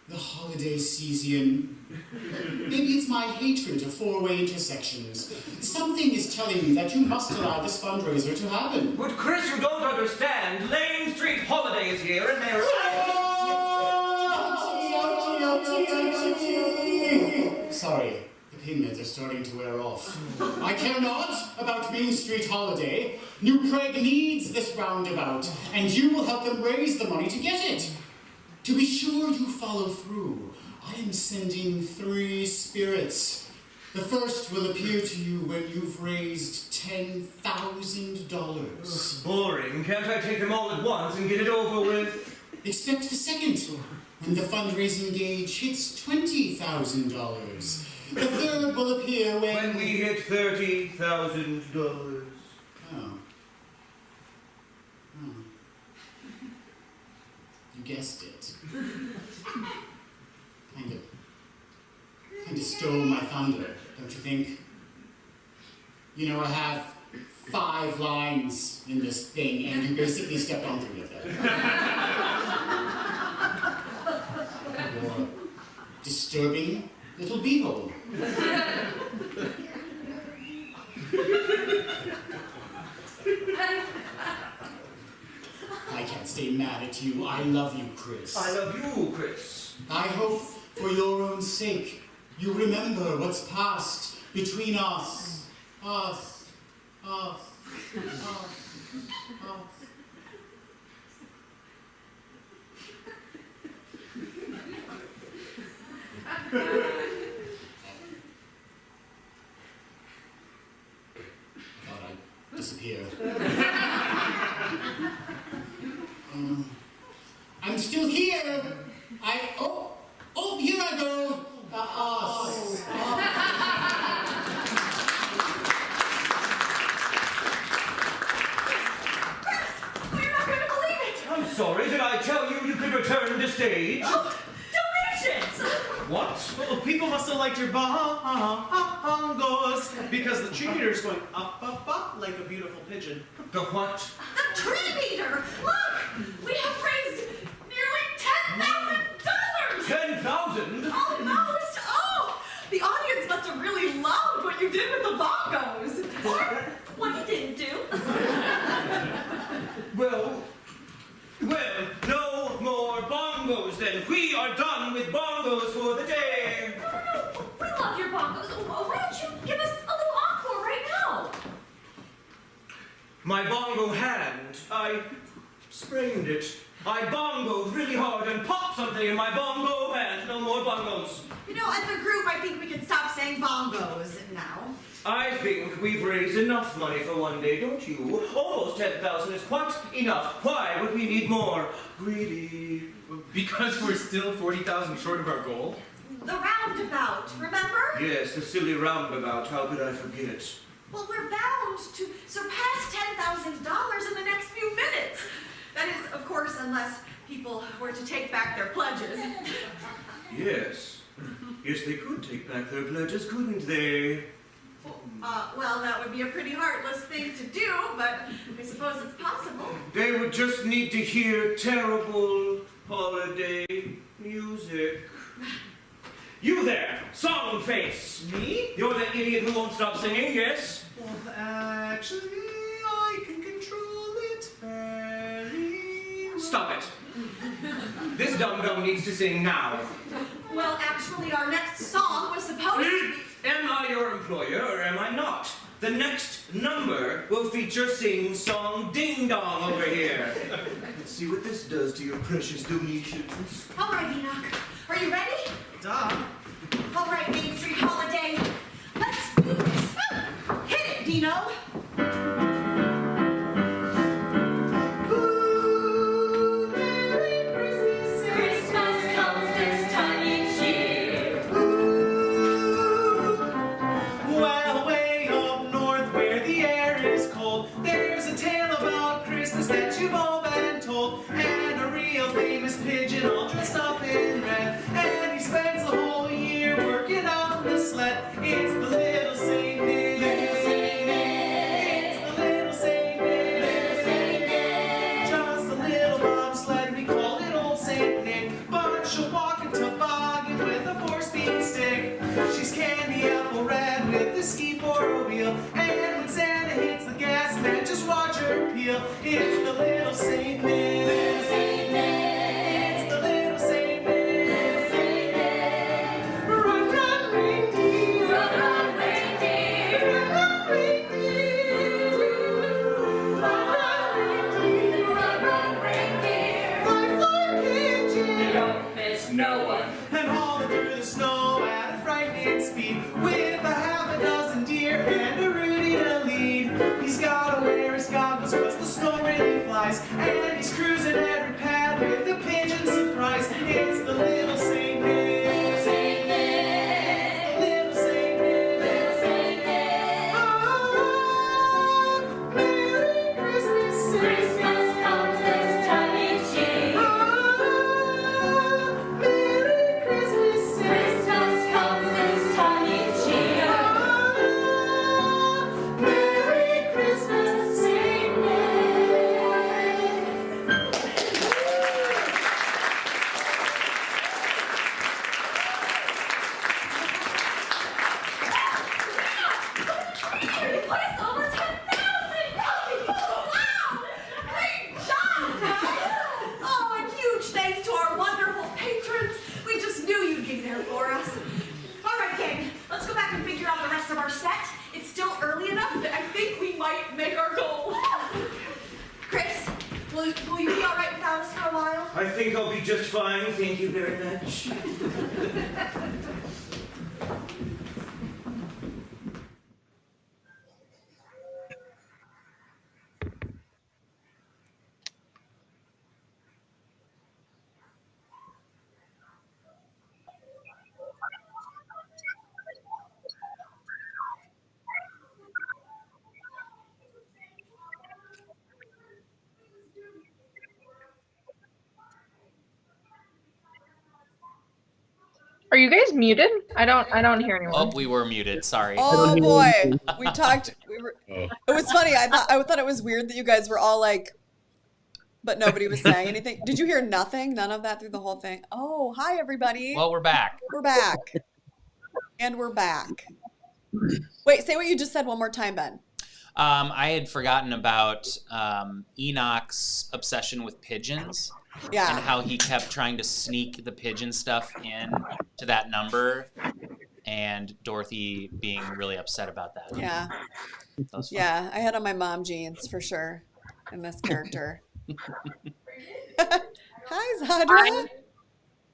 the holiday season. Maybe it's my hatred of four-way intersections. Something is telling me that you must allow this fundraiser to happen. But Chris, you don't understand. Lane Street Holiday is here and they're... Sorry, the pain meds are starting to wear off. I care not about Main Street Holiday. New Prague needs this roundabout, and you will help them raise the money to get it. To be sure you follow through, I am sending 3 spirits. The first will appear to you when you've raised $10,000. Boring. Can't I take them all at once and get it over with? Expect the second, when the fundraising gauge hits $20,000. The third will appear when we hit $30,000. Oh. You guessed it. Kind of stole my thunder, don't you think? You know, I have 5 lines in this thing, and you basically stepped on 3 of them. You're a disturbing little beehole. I can't stay mad at you. I love you, Chris. I love you, Chris. I hope, for your own sake, you remember what's passed between us. Us. Us. Us. Us. Thought I'd disappear. I'm still here. Here I go. You're not going to believe it. I'm sorry, did I tell you you could return to stage? Oh, donations! What? Well, people must have liked your bongos because the tree meter's going up, up, up like a beautiful pigeon. The what? The tree meter! Look! We have raised nearly $10,000! 10,000? Almost! Oh! The audience must have really loved what you did with the bongos! Or what you didn't do. Well, no more bongos then. We are done with bongos for the day. No. We love your bongos. Why don't you give us a little encore right now? My bongo hand. I Sprained it. I bongoed really hard and popped something in my bongo hand. No more bongos. You know, as a group, I think we can stop saying bongos now. I think we've raised enough money for one day, don't you? Almost 10,000 is quite enough. Why would we need more? Greedy. Because we're still 40,000 short of our goal? The roundabout, remember? Yes, the silly roundabout. How could I forget? Well, we're bound to surpass $10,000 in the next few minutes. That is, of course, unless people were to take back their pledges. Yes. Yes, they could take back their pledges, couldn't they? Well, that would be a pretty heartless thing to do, but I suppose it's possible. They would just need to hear terrible holiday music. You there, song face. Me? You're the idiot who won't stop singing, yes? Well, actually, I can control it very well. Stop it. This dum-dum needs to sing now. Well, actually, our next song was supposed to be... Am I your employer or am I not? The next number will feature sing-song ding-dong over here. Let's see what this does to your precious donations. All right, Enoch. Are you ready? Duh. All right, Main Street Holiday. Let's do this. Hit it, Dino. That you've all been told, and a real famous pigeon all dressed up in red, and he spends the whole year working on the sled. It's the little Saint Nick. Little Saint Nick. It's the little Saint Nick. Little Saint Nick. Just a little bobsled, we call it Old Saint Nick. But she'll walk a toboggan with a 4-speed stick. She's candy apple red with a ski for a wheel, and when Santa hits the gas, man, just watch her peel. It's the little Saint Nick. Little Saint Nick. It's the little Saint Nick. Little Saint Nick. Run, run, reindeer. Run, run, reindeer. Run, run, reindeer. Run, run, reindeer. Run, run, reindeer. Fly, fly, pigeon. Don't miss no one. And hauling through the snow at a frightening speed with a half a dozen deer and a Rudy to lead. He's gotta wear his goggles 'cause the snow really flies, and he's cruising every pad with a pigeon surprise. It's the little Saint Nick. Little Saint Nick. It's the little Saint Nick. Little Saint Nick. Oh, Merry Christmas. Christmas comes this time each year. Oh, Merry Christmas. Christmas comes this time each year. Oh, Merry Christmas, Saint Nick. We placed over 10,000! Wow! Great job, guys! Oh, and huge thanks to our wonderful patrons. We just knew you'd be there for us. All right, gang, let's go back and figure out the rest of our set. It's still early enough that I think we might make our goal. Chris, will you be all right without us for a while? I think I'll be just fine, thank you very much. Are you guys muted? I don't hear anyone. Oh, we were muted. Sorry. Oh boy, we talked. It was funny. I thought it was weird that you guys were all like, but nobody was saying anything. Did you hear nothing? None of that through the whole thing. Oh, hi everybody. Well, we're back. We're back, and we're back. Wait, say what you just said one more time, Ben. I had forgotten about Enoch's obsession with pigeons. Yeah. And how he kept trying to sneak the pigeon stuff in to that number, and Dorothy being really upset about that. Yeah. That was fun. Yeah, I had on my mom jeans for sure in this character. Hi, Zadra.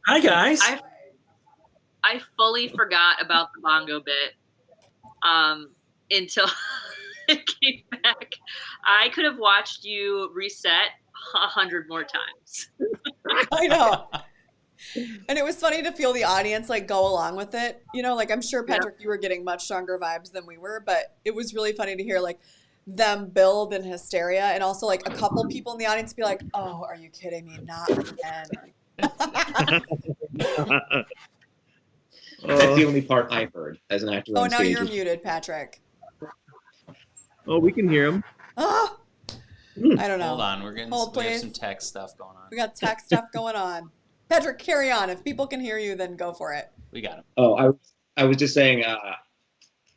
Hi, guys. I fully forgot about the bongo bit until it came back. I could have watched you reset 100 more times. I know. And it was funny to feel the audience like go along with it. You know, like I'm sure, Patrick, you were getting much stronger vibes than we were, but it was really funny to hear like them build in hysteria and also like a couple people in the audience be like, oh, are you kidding me? Not again. That's the only part I heard as an actor Oh, on now stage. you're muted, Patrick. Oh, we can hear him. Oh, I don't know. Hold on, we have some tech stuff going on. We got tech stuff going on. Patrick, carry on. If people can hear you, then go for it. We got him. Oh, I was just saying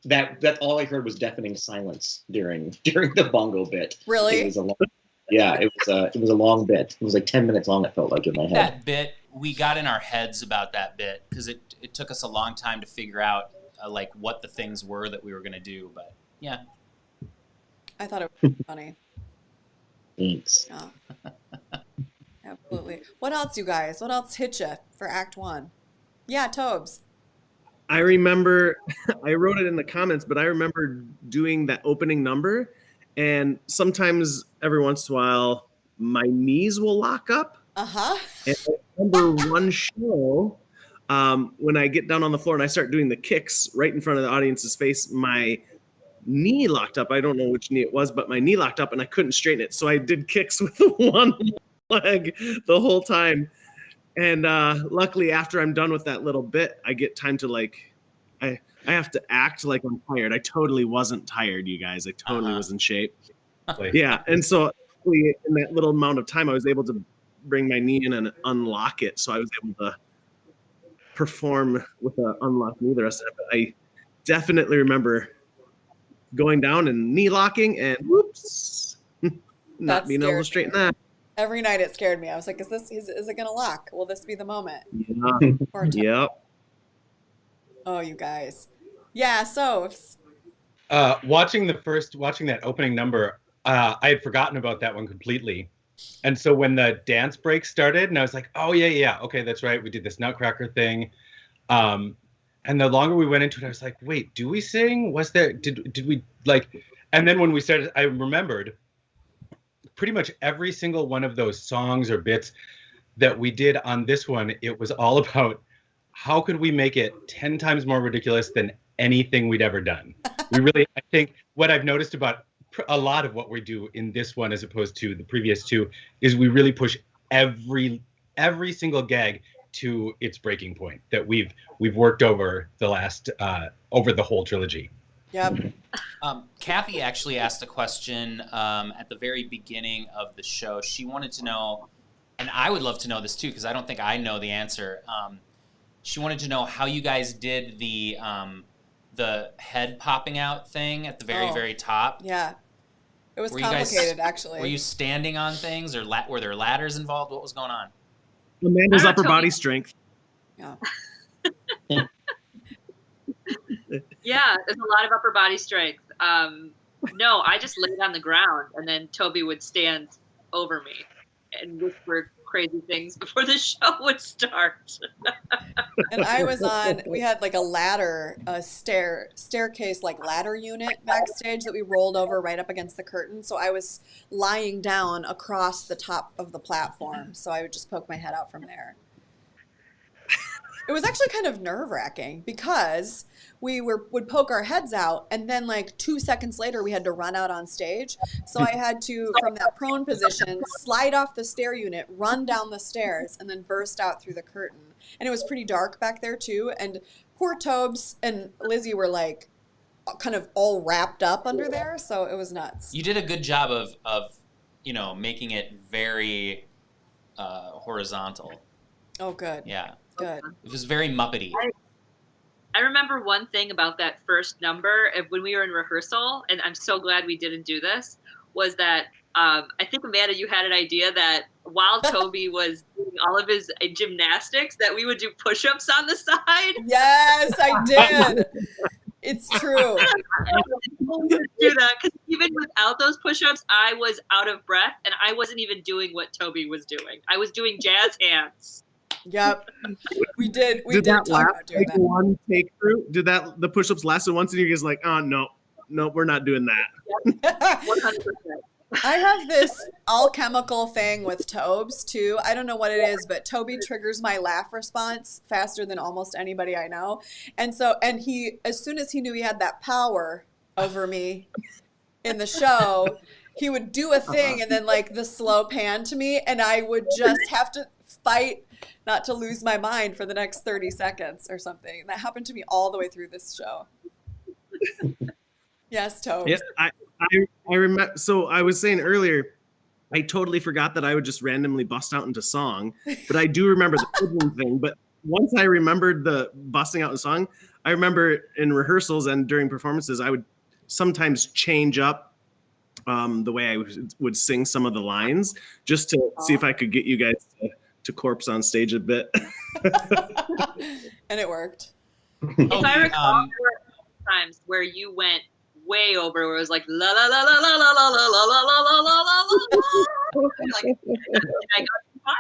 that all I heard was deafening silence during the bongo bit. Really? It was it was a long bit. It was like 10 minutes long. It felt like in my head. That bit, we got in our heads about that bit because it took us a long time to figure out like what the things were that we were going to do. But yeah, I thought it was funny. Thanks. Yeah. Absolutely. What else, you guys? What else hit you for Act 1? Yeah, Tobes. I remember, I wrote it in the comments, but I remember doing that opening number, and sometimes every once in a while, my knees will lock up. Uh-huh. And I remember one show, when I get down on the floor and I start doing the kicks right in front of the audience's face, my knee locked up. I don't know which knee it was, but my knee locked up and I couldn't straighten it. So I did kicks with one leg the whole time. And luckily, after I'm done with that little bit, I get time to like, I have to act like I'm tired. I totally wasn't tired, you guys. I totally was in shape. Yeah. And so in that little amount of time, I was able to bring my knee in and unlock it. So I was able to perform with an unlocked knee the rest of it. But I definitely remember going down and knee locking and whoops, not being able to straighten that. Every night it scared me. I was like, is it going to lock? Will this be the moment? Yeah. Yep. Oh, you guys. Yeah, so. Watching that opening number, I had forgotten about that one completely. And so when the dance break started, and I was like, oh, yeah, okay, that's right. We did this Nutcracker thing. And the longer we went into it, I was like, wait, do we sing? Did we like, and then when we started, I remembered pretty much every single one of those songs or bits that we did on this one. It was all about how could we make it 10 times more ridiculous than anything we'd ever done. I think what I've noticed about a lot of what we do in this one, as opposed to the previous two, is we really push every single gag to its breaking point that we've worked over the last over the whole trilogy. Yep. Kathy actually asked a question at the very beginning of the show. She wanted to know, and I would love to know this too because I don't think I know the answer. She wanted to know how you guys did the head popping out thing at the very top. Yeah. It was complicated, actually. Were you standing on things, or were there ladders involved? What was going on? Amanda's upper body strength. Yeah. Yeah, there's a lot of upper body strength. No, I just laid on the ground, and then Toby would stand over me and whisper crazy things before the show would start. And I was we had like a ladder, a staircase, like ladder unit backstage that we rolled over right up against the curtain. So I was lying down across the top of the platform. So I would just poke my head out from there. It was actually kind of nerve-wracking because we would poke our heads out, and then like 2 seconds later we had to run out on stage. So I had to, from that prone position, slide off the stair unit, run down the stairs, and then burst out through the curtain. And it was pretty dark back there too. And poor Tobes and Lizzie were like kind of all wrapped up under there. So it was nuts. You did a good job of making it very horizontal. Oh, good. Yeah. Good. It was very Muppety. I remember one thing about that first number when we were in rehearsal, and I'm so glad we didn't do this, was that I think, Amanda, you had an idea that while Toby was doing all of his gymnastics, that we would do push-ups on the side. Yes, I did. It's true. Do that because even without those push-ups, I was out of breath and I wasn't even doing what Toby was doing. I was doing jazz hands. Yep, we did. We Did did that talk last about doing like that. one take through? Did the push-ups lasted once and you're just like, oh no, we're not doing that. 100%. I have this alchemical thing with Tobes too. I don't know what it is, but Toby triggers my laugh response faster than almost anybody I know. And he, as soon as he knew he had that power over me in the show, he would do a thing and then like the slow pan to me, and I would just have to fight not to lose my mind for the next 30 seconds or something. And that happened to me all the way through this show. Yes, Tobes. Yes, I remember. So I was saying earlier, I totally forgot that I would just randomly bust out into song, but I do remember the fiddling thing. But once I remembered the busting out in song, I remember in rehearsals and during performances, I would sometimes change up the way I would sing some of the lines just to see if I could get you guys to corpse on stage a bit. And it worked. If I recall, there were times where you went way over, where it was like la la la la la la la la la la la la la la la. Like, I got too far?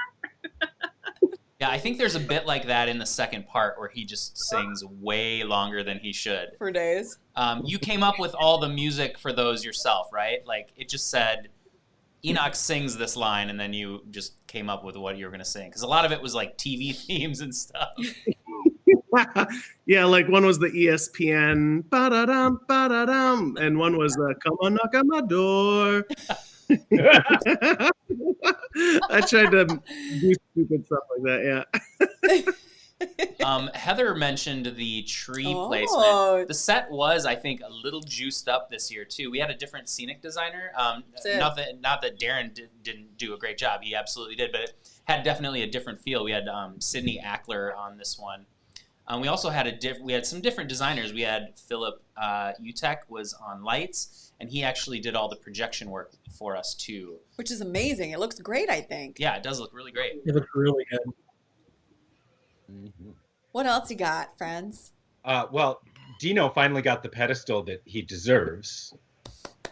Yeah, I think there's a bit like that in the second part where he just sings way longer than he should. For days. You came up with all the music for those yourself, right? Like it just said, Enoch sings this line, and then you just came up with what you were going to sing. Because a lot of it was like TV themes and stuff. Yeah, like one was the ESPN ba-da-dum, ba-da-dum, and one was come on, knock on my door. I tried to do stupid stuff like that, yeah. Heather mentioned the tree placement. The set was, I think, a little juiced up this year too. We had a different scenic designer. Not that Darren didn't do a great job. He absolutely did, but it had definitely a different feel. We had Sydney Ackler on this one. We also had we had some different designers. We had Philip Utek was on lights, and he actually did all the projection work for us too. Which is amazing. It looks great, I think. Yeah, it does look really great. It looks really good. Mm-hmm. What else you got, friends? Well, Dino finally got the pedestal that he deserves,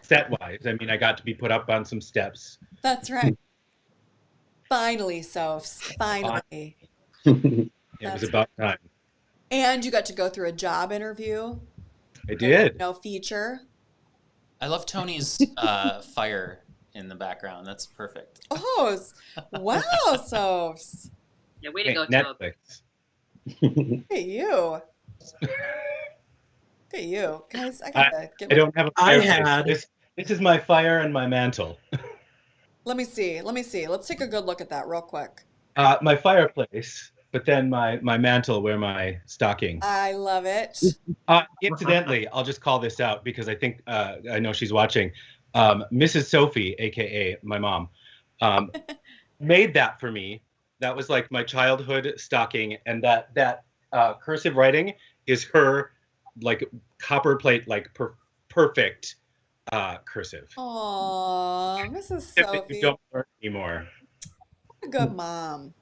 set-wise. I mean, I got to be put up on some steps. That's right. Finally, Sophs. Finally. It was about time. And you got to go through a job interview. I did. Feature. I love Tony's fire in the background. That's perfect. Oh, wow, Sophs. Yeah, way to go, Netflix. Look at you. Look at you. Guys, I don't have a fireplace. This is my fire and my mantle. Let me see. Let's take a good look at that real quick. My fireplace, but then my mantle where my stocking. I love it. Incidentally, I'll just call this out because I think I know she's watching. Mrs. Sophie, aka my mom, made that for me. That was like my childhood stocking, and that cursive writing is her like copper plate, like perfect cursive. Aww, Mrs. Sophie. You don't learn anymore. A good mom.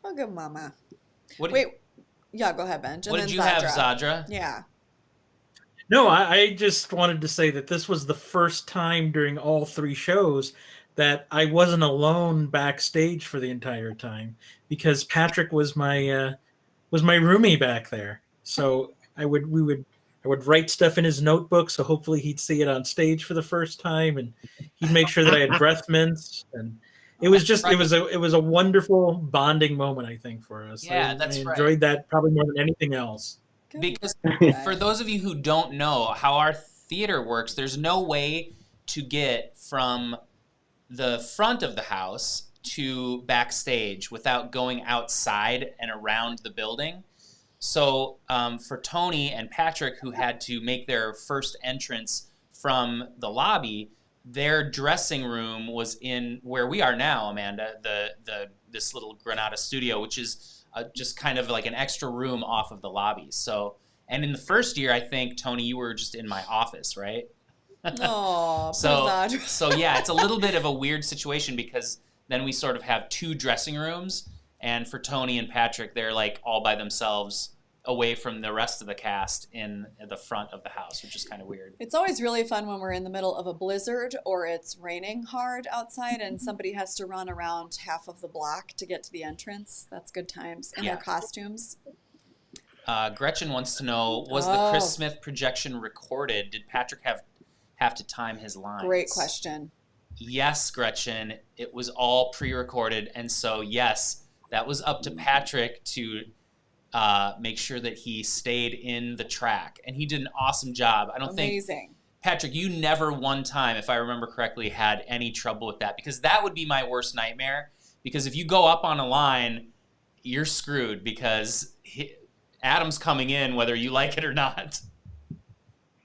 A good mama. Yeah, go ahead, Ben. What did you have, Zadra? Yeah. No, I just wanted to say that this was the first time during all three shows that I wasn't alone backstage for the entire time, because Patrick was my roomie back there. So I would write stuff in his notebook, so hopefully he'd see it on stage for the first time, and he'd make sure that I had breath mints, and it was just it was a wonderful bonding moment, I think, for us. Yeah, I enjoyed that probably more than anything else. Because for those of you who don't know how our theater works, there's no way to get from the front of the house to backstage without going outside and around the building. So for Tony and Patrick, who had to make their first entrance from the lobby, their dressing room was in where we are now, Amanda, this little Granada studio, which is just kind of like an extra room off of the lobby. So, and in the first year, I think, Tony, you were just in my office, right? Oh, so yeah, it's a little bit of a weird situation because then we sort of have two dressing rooms, and for Tony and Patrick, they're like all by themselves away from the rest of the cast in the front of the house, which is kind of weird. It's always really fun when we're in the middle of a blizzard or it's raining hard outside and somebody has to run around half of the block to get to the entrance. That's good times. And their costumes. Gretchen wants to know, was the Chris Smith projection recorded? Did Patrick have to time his lines? Great question. Yes, Gretchen. It was all pre-recorded. And so, yes, that was up to Patrick to make sure that he stayed in the track. And he did an awesome job. I don't think... Patrick, you never one time, if I remember correctly, had any trouble with that. Because that would be my worst nightmare. Because if you go up on a line, you're screwed. Because Adam's coming in whether you like it or not.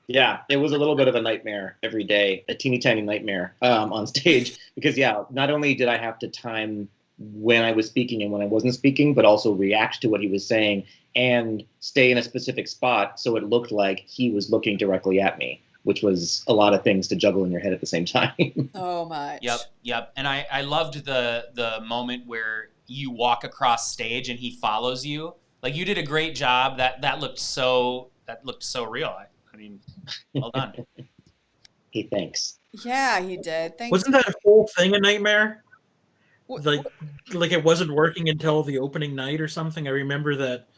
Yeah, it was a little bit of a nightmare every day, a teeny tiny nightmare on stage. Because, not only did I have to time when I was speaking and when I wasn't speaking, but also react to what he was saying and stay in a specific spot so it looked like he was looking directly at me, which was a lot of things to juggle in your head at the same time. Oh, much. Yep. And I loved the moment where you walk across stage and he follows you. Like, you did a great job. That looked so real. I mean, well done. Hey, thanks. Yeah, he did. Thanks. Wasn't that whole thing a nightmare? Like it wasn't working until the opening night or something. I remember that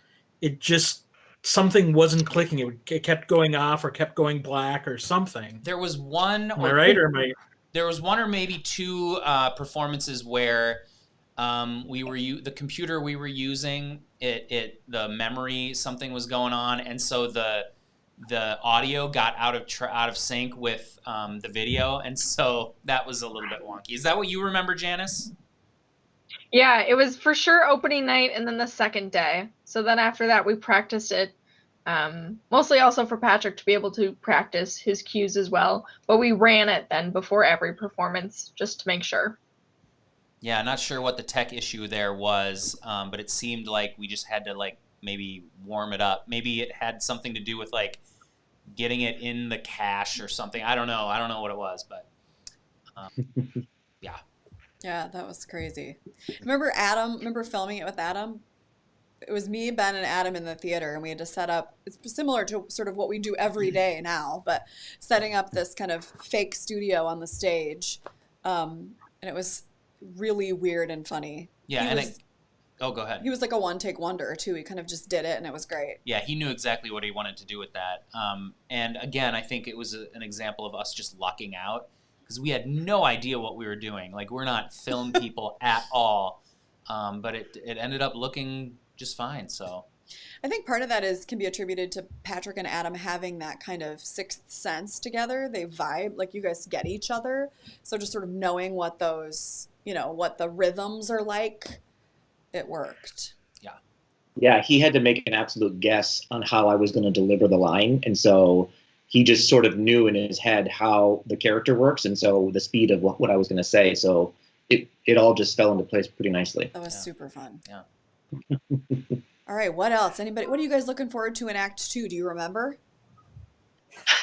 it just something wasn't clicking. It kept going off or kept going black or something. There was one. Am I right or am I? There was one or maybe two performances where the computer we were using the memory, something was going on, and so the audio got out of sync with the video, and so that was a little bit wonky. Is that what you remember, Janice? Yeah, it was for sure opening night and then the second day. So then after that, we practiced it, mostly also for Patrick to be able to practice his cues as well. But we ran it then before every performance just to make sure. Yeah, not sure what the tech issue there was, but it seemed like we just had to maybe warm it up. Maybe it had something to do with getting it in the cache or something. I don't know what it was, but yeah. Yeah, that was crazy. Remember filming it with Adam? It was me, Ben, and Adam in the theater, and we had to set up, it's similar to sort of what we do every day now, but setting up this kind of fake studio on the stage. And it was really weird and funny. Yeah, go ahead. He was like a one-take wonder, too. He kind of just did it, and it was great. Yeah, he knew exactly what he wanted to do with that. And again, I think it was an example of us just lucking out, because we had no idea what we were doing. We're not film people at all, but it ended up looking just fine. So I think part of that can be attributed to Patrick and Adam having that kind of sixth sense together. They vibe, you guys get each other. So just sort of knowing what those, what the rhythms are like, it worked. Yeah, he had to make an absolute guess on how I was going to deliver the line. And so he just sort of knew in his head how the character works, and so the speed of what I was going to say. So it all just fell into place pretty nicely. That was super fun. Yeah. All right, what else? What are you guys looking forward to in Act 2? Do you remember?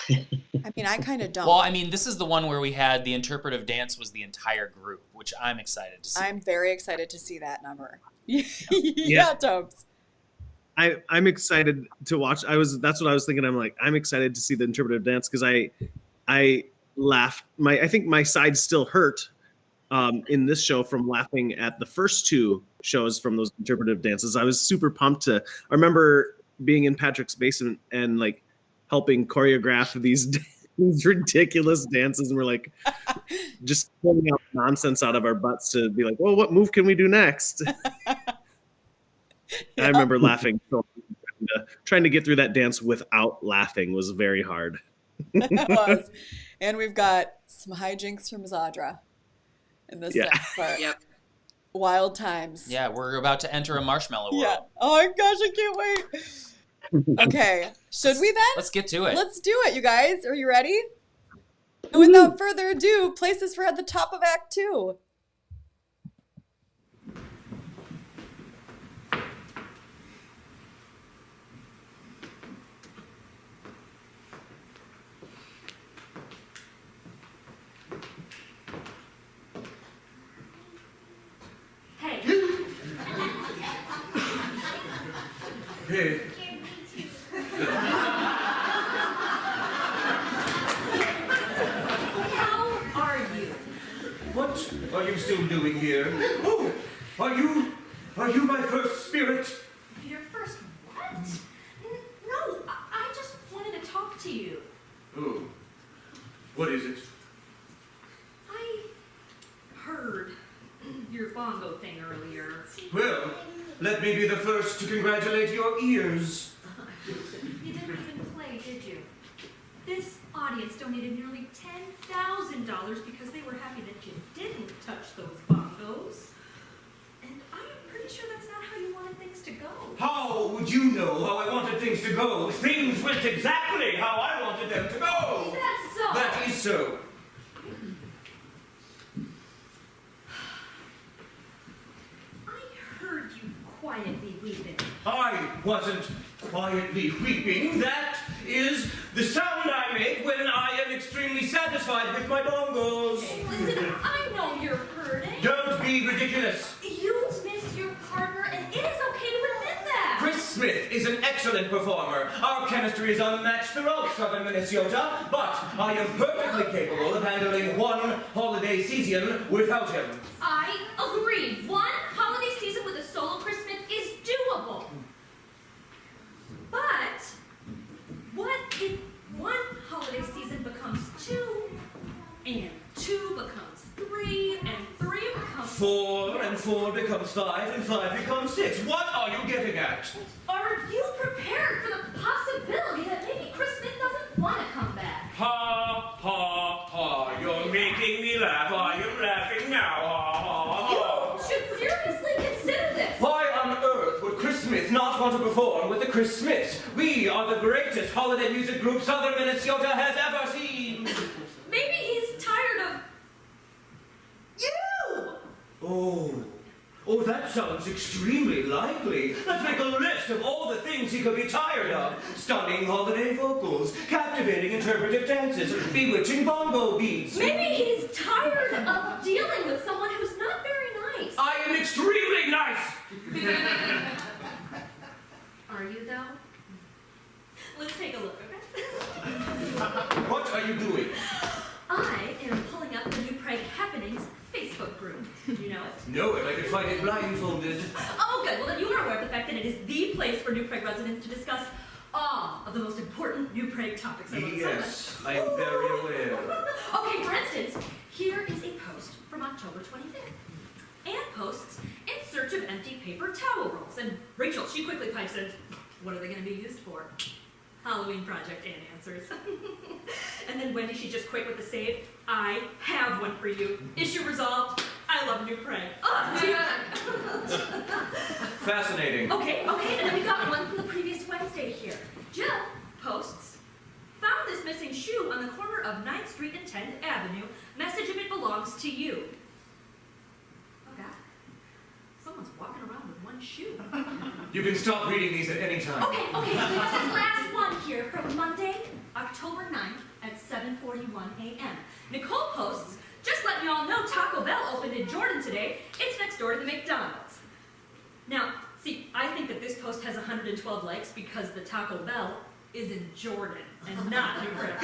I mean, I kind of don't. Well, this is the one where we had the interpretive dance was the entire group, which I'm excited to see. I'm very excited to see that number. Yeah, Tobes. I'm excited to watch. That's what I was thinking. I'm excited to see the interpretive dance because I laughed. I think my side still hurt in this show from laughing at the first two shows from those interpretive dances. I was super pumped I remember being in Patrick's basement and helping choreograph these ridiculous dances, and we're just pulling out nonsense out of our butts to be well, what move can we do next? I remember laughing. Trying to get through that dance without laughing was very hard. It was. And we've got some hijinks from Zadra in this next part. Yep. Wild times. Yeah, we're about to enter a marshmallow world. Yeah. Oh my gosh, I can't wait. Okay. Should we then? Let's get to it. Let's do it, you guys. Are you ready? And without further ado, places for at the top of Act 2. Hey. Hey, still doing here? Oh, are you my first spirit? Your first what? No, I just wanted to talk to you. Oh, what is it? I heard your bongo thing earlier. Well, let me be the first to congratulate your ears. You didn't even play, did you? This audience donated nearly $10,000 because they were happy that you didn't touch those bongos. And I am pretty sure that's not how you wanted things to go. How would you know how I wanted things to go? Things went exactly how I wanted them to go. Is that so? That is so. I heard you quietly weeping. I wasn't quietly weeping. That is the sound I make when I am extremely satisfied with my bongos. Listen, I know you're hurting. Don't be ridiculous. You miss your partner, and it is okay to admit that. Chris Smith is an excellent performer. Our chemistry is unmatched throughout southern Minnesota, but I am perfectly capable of handling one holiday season without him. I agree. One holiday season with a solo Chris Smith is doable. But what if one holiday season becomes two, and two becomes three, and three becomes 4 and 4 becomes 5 and 5 becomes 6. What are you getting at? Are you prepared for the possibility that maybe Chris Smith doesn't want to come back? Ha, ha, ha. You're making me laugh. Are you laughing now? Ha, ha, ha. You should seriously consider this. Why on earth would Chris Smith not want to perform with the Chris Smiths? We are the greatest holiday music group southern Minnesota has ever seen. Maybe he's tired of you. Oh, that sounds extremely likely. Let's make a list of all the things he could be tired of. Stunning holiday vocals, captivating interpretive dances, bewitching bongo beats. Maybe he's tired of dealing with someone who's not very nice. I am extremely nice. Are you, though? Let's take a look, okay? What are you doing? I am pulling up the New Prague Happenings Facebook group. Do you know it? No, if I could find it blindfolded. Oh, good. Well, then you are aware of the fact that it is the place for New Prague residents to discuss all of the most important New Prague topics. Yes, I am very aware. Okay, for instance, here is a post from October 25th. Anne posts, in search of empty paper towel rolls. And Rachel, she quickly pipes in, what are they going to be used for? Halloween project, Anne answers. And then Wendy, she's just quick with the save. I have one for you. Issue resolved. I love New Prague. Oh, dear. Fascinating. Okay, and then we got one from the previous Wednesday here. Jill posts, found this missing shoe on the corner of 9th Street and 10th Avenue. Message if it belongs to you. Oh, God. Someone's walking around with one shoe. You can stop reading these at any time. Okay, we got this last one here from Monday, October 9th at 7:41 a.m. Nicole posts, just letting y'all know Taco Bell opened in Jordan today. It's next door to the McDonald's. Now, see, I think that this post has 112 likes because the Taco Bell is in Jordan and not New Prague.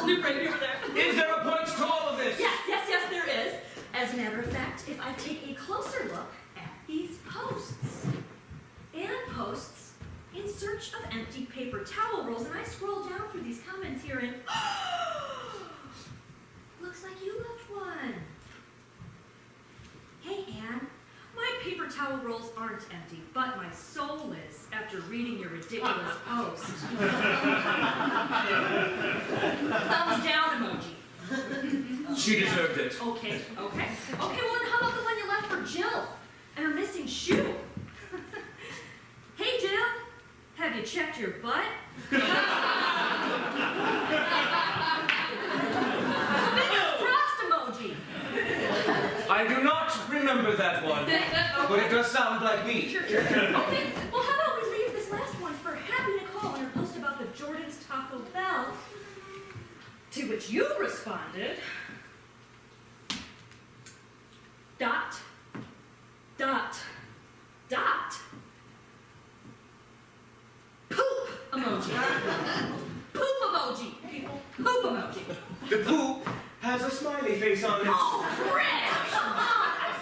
New Prague over there. Is there a point to all of this? Yes, there is. As a matter of fact, if I take a closer look at these posts, Anne posts, in search of empty paper towel rolls, and I scroll down through these comments here and looks like you left one. Hey, Anne, my paper towel rolls aren't empty, but my soul is after reading your ridiculous post. Thumbs down emoji. She deserved it. Okay, well then how about the one you left for Jill and her missing shoe? Hey, Jill, have you checked your butt? Fingers crossed emoji. I do not remember that one, but it does sound like me. Sure. Okay, well how about we leave this last one for Happy Nicole and her post about the Jordan's Taco Bell, to which you responded, ... poop emoji. Poop emoji, people. Poop emoji. The poop has a smiley face on it. Oh, Chris! Come on!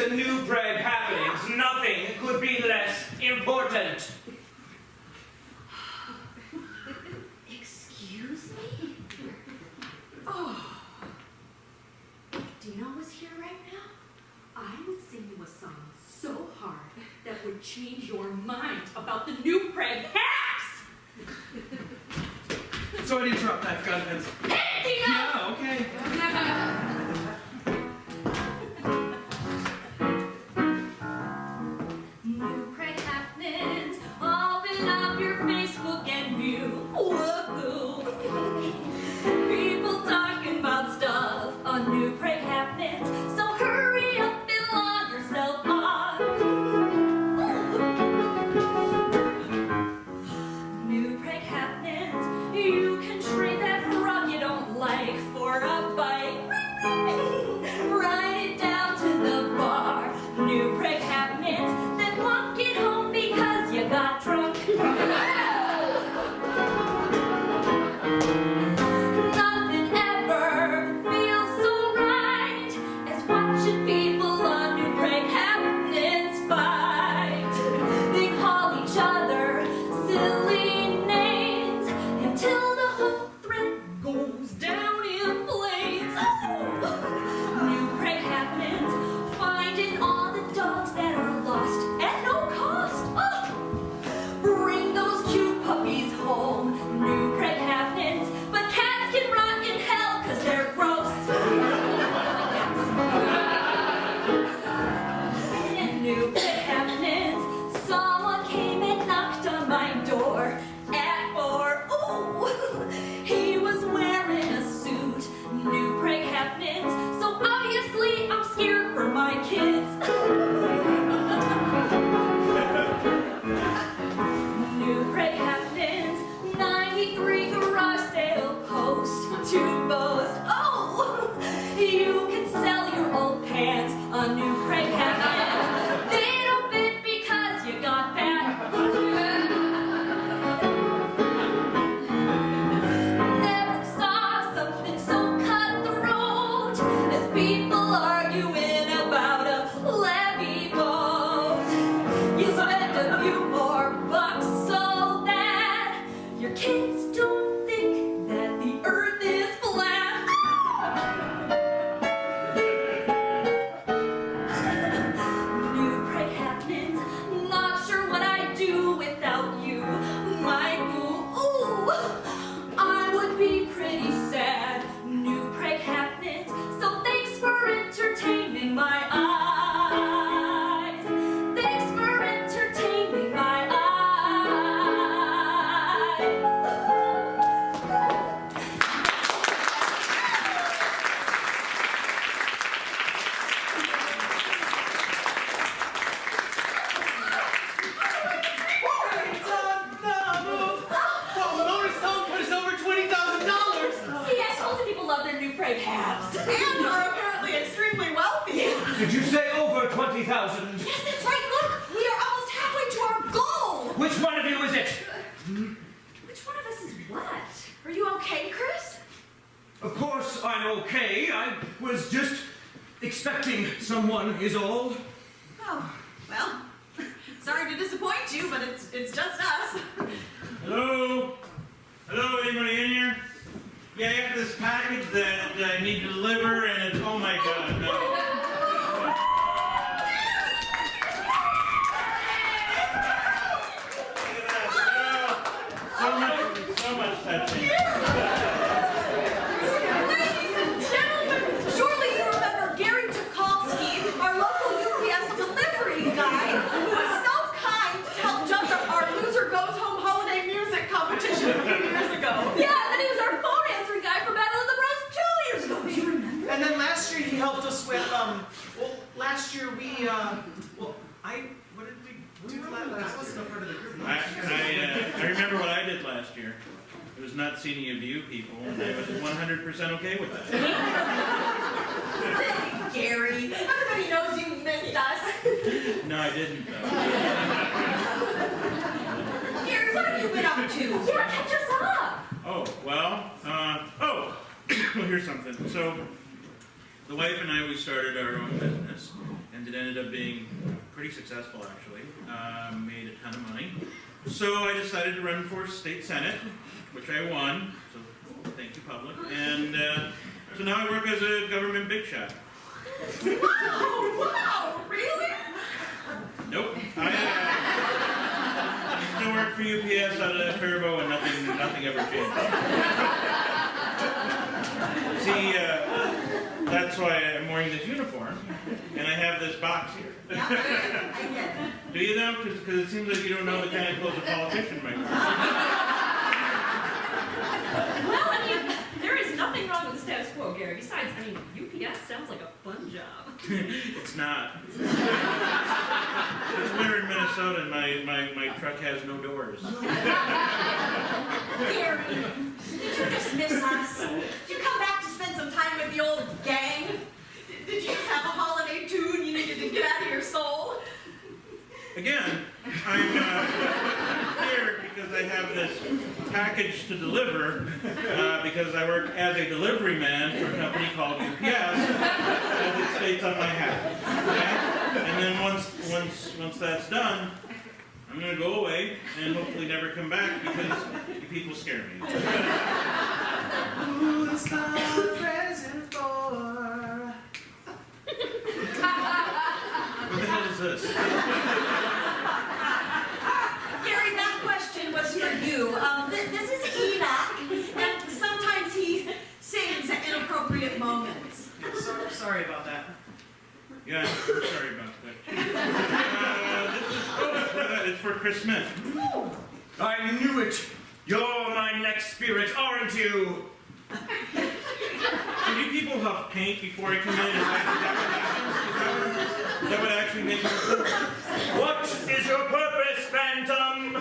to New Prague happenings, nothing could be less important. Excuse me? Oh. If Dino was here right now, I would sing you a song so hard that would change your mind about the New Prague hacks! Sorry to interrupt, I forgot a pencil. Hey, Dino! Yeah, okay. New Prague happenings, open up your Facebook and view. Whoa! People talking about stuff on New Prague happenings, so hurry up and log yourself on. New Prague happenings, you can trade that rug you don't like for a bike. Ride it down to the bar. New Prague happenings, then walk it home because you got drunk. Nothing ever feels so right as watching people on New Prague happenings fight. They call each other silly names until the whole thread goes down in flames. Oh! New Prague happenings, finding all the dogs that are lost at no cost. Oh! Bring those cute puppies home. New Prague happenings, but cats can rot in hell 'cause they're gross. And New Prague happenings, someone came and knocked on my door at 4. Ooh, he was wearing a suit. New Prague happenings, so obviously I'm scared for my kids. New Prague happenings, 93 garage sale post to boast. Oh, you can sell your old pants on New Prague happenings. They don't fit because you got fat. Never saw something so cutthroat as people arguing about a levee boat. You spend a few more bucks so that your kids don't think that the earth is flat. New Prague happenings, not sure what I'd do without you, my boo. Ooh, I would be pretty sad. New Prague happenings, so thanks for entertaining my eyes. Thanks for entertaining my eyes. It's on the move. Well, Motor's song put us over $20,000. See, I told you people love their New Prague hats. And are apparently extremely wealthy. Did you say over 20,000? Yes, that's right. Look, we are almost halfway to our goal. Which one of you is it? Which one of us is what? Are you okay, Chris? Of course I'm okay. I was just expecting someone is all. Oh, well, sorry to disappoint you, but it's just us. Hello? Hello, anybody in here? Yeah, I got this package that I need to deliver, and it's, oh my god, no. So much touching. Ladies and gentlemen, surely you remember Gary Tukolsky, our local UPS delivery guy, who was so kind to help judge our Loser Goes Home holiday music competition a few years ago. Yeah, and then he was our phone answering guy for Battle of the Bros 2 years ago. Do you remember? And then last year he helped us with, well, last year we, what did we do last? I wasn't a part of the group last year. I remember what I did last year. It was not seeing a view people, and I was 100% okay with that. Silly Gary. Everybody knows you missed us. No, I didn't, though. Gary, what have you been up to? Yeah, catch us up. Oh, well, here's something. So, the wife and I, we started our own business, and it ended up being pretty successful, actually. Made a ton of money. So I decided to run for state senate, which I won. So thank you, public. And so now I work as a government big shot. Wow, really? Nope. I still work for UPS out of Faribault, and nothing ever changed. See, that's why I'm wearing this uniform, and I have this box here. Yeah, I get it. Do you know? Because it seems like you don't know the kind of clothes a politician might wear. Well, I mean, there is nothing wrong with the status quo, Gary. Besides, I mean, UPS sounds like a fun job. It's not. It's winter in Minnesota, and my truck has no doors. Gary, did you dismiss us? Did you come back to spend some time with the old gang? Did you just have a holiday tune you needed to get out of your soul? Again, I'm here because I have this package to deliver because I work as a delivery man for a company called UPS, as it states on my hat. Okay? And then once that's done, I'm going to go away and hopefully never come back because you people scare me. Who's the present for? What the hell is this? Gary, that question was for you. This is Enoch, and sometimes he sings at inappropriate moments. Sorry about that. Yeah, I'm sorry about that. It's for Christmas. I knew it! You're my next spirit, aren't you? So you people huff paint before I come in? Is that what actually makes it? What is your purpose, Phantom?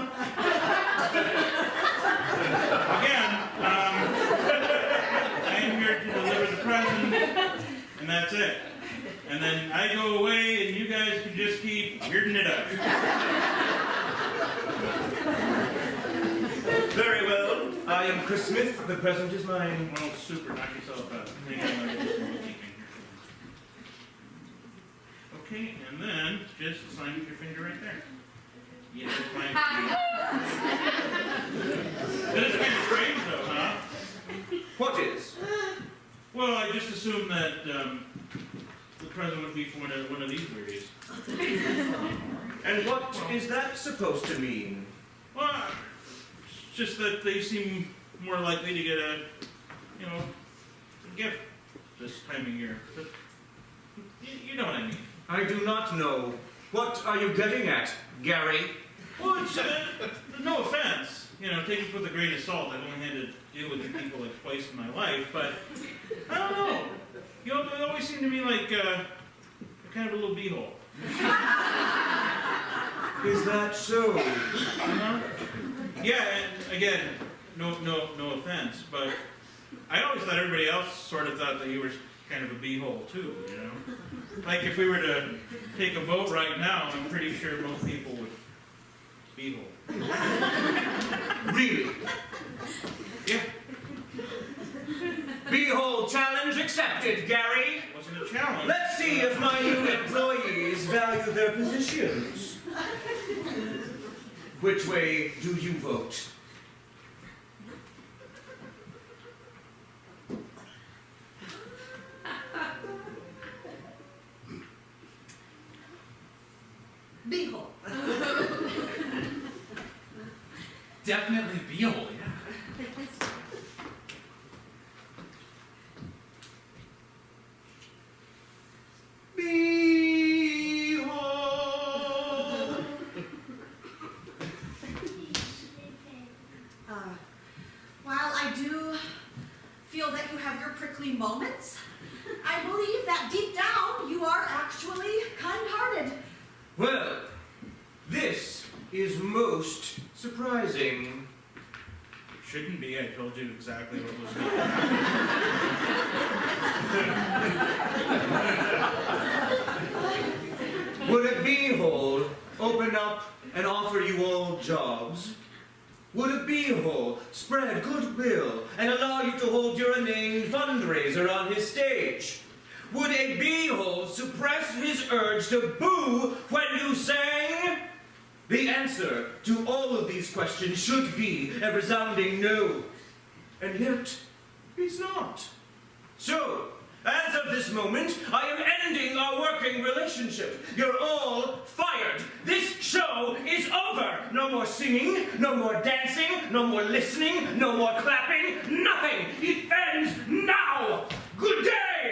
Again, I am here to deliver the present, and that's it. And then I go away, and you guys can just keep weirding it up. Very well. I am Chris Smith. The present is mine. Well, super. Knock yourself out. Okay, and then just sign with your finger right there. Yeah, that's fine. That is kind of strange, though, huh? What is? Well, I just assumed that the present would be for one of these weirdies. And what is that supposed to mean? Well, it's just that they seem more likely to get a gift this time of year. But you know what I mean. I do not know. What are you getting at, Gary? Well, it's, no offense. Take it with a grain of salt. I've only had to deal with you people like twice in my life, but I don't know. You always seem to me like kind of a little beehole. Is that so? Yeah, and again, no offense, but I always thought everybody else sort of thought that you were kind of a beehole too, Like if we were to take a vote right now, I'm pretty sure most people would beehole. Really? Yeah. Beehole challenge accepted, Gary. Wasn't a challenge. Let's see if my new employees value their positions. Which way do you vote? Beehole. Definitely beehole, yeah. Beehole. While I do feel that you have your prickly moments, I believe that deep down you are actually kind-hearted. Well, this is most surprising. Shouldn't be. I told you exactly what was going on. Would a beehole open up and offer you all jobs? Would a beehole spread goodwill and allow you to hold your inane fundraiser on his stage? would a beehole suppress his urge to boo when you sang? The answer to all of these questions should be a resounding no. And yet, it's not. So, as of this moment, I am ending our working relationship. You're all fired. This show is over. No more singing, no more dancing, no more listening, no more clapping, nothing. It ends now. Good day.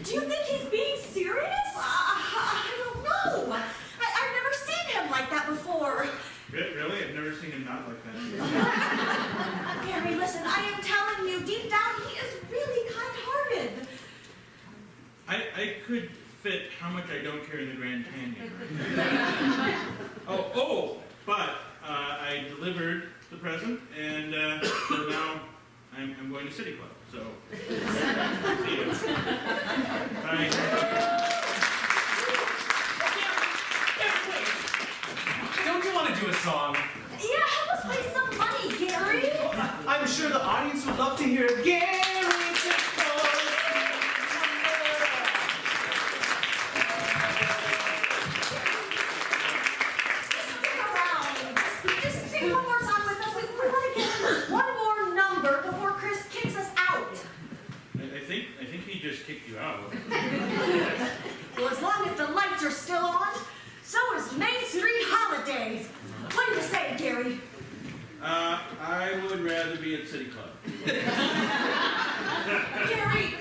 Do you think he's being serious? I don't know. I've never seen him like that before. Really? I've never seen him not like that. Gary, listen, I am telling you, deep down, he is really kind-hearted. I could fit how much I don't care in the Grand Canyon. But I delivered the present, and so now I'm going to City Club. So, see you. Bye. Don't you want to do a song? Yeah, help us raise some money, Gary. I'm sure the audience would love to hear Gary Stick around. Just sing one more song with us. We want to get one more number before Chris kicks us out. I think he just kicked you out. Well, as long as the lights are still on, so is Main Street Holiday. What do you say, Gary? I would rather be at City Club. Gary,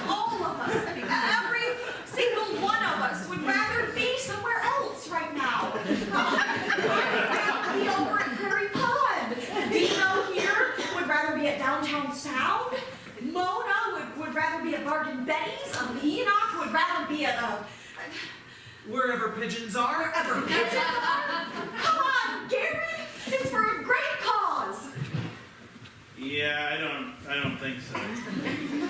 all of us, every single one of us would rather be somewhere else right now. I'd rather be over at Prairie Pond. Dino here would rather be at Downtown Sound. Mona would rather be at Bargain Betty's. Enoch would rather be at wherever pigeons are. Wherever pigeons are? Come on, Gary! It's for a great cause! Yeah, I don't think so.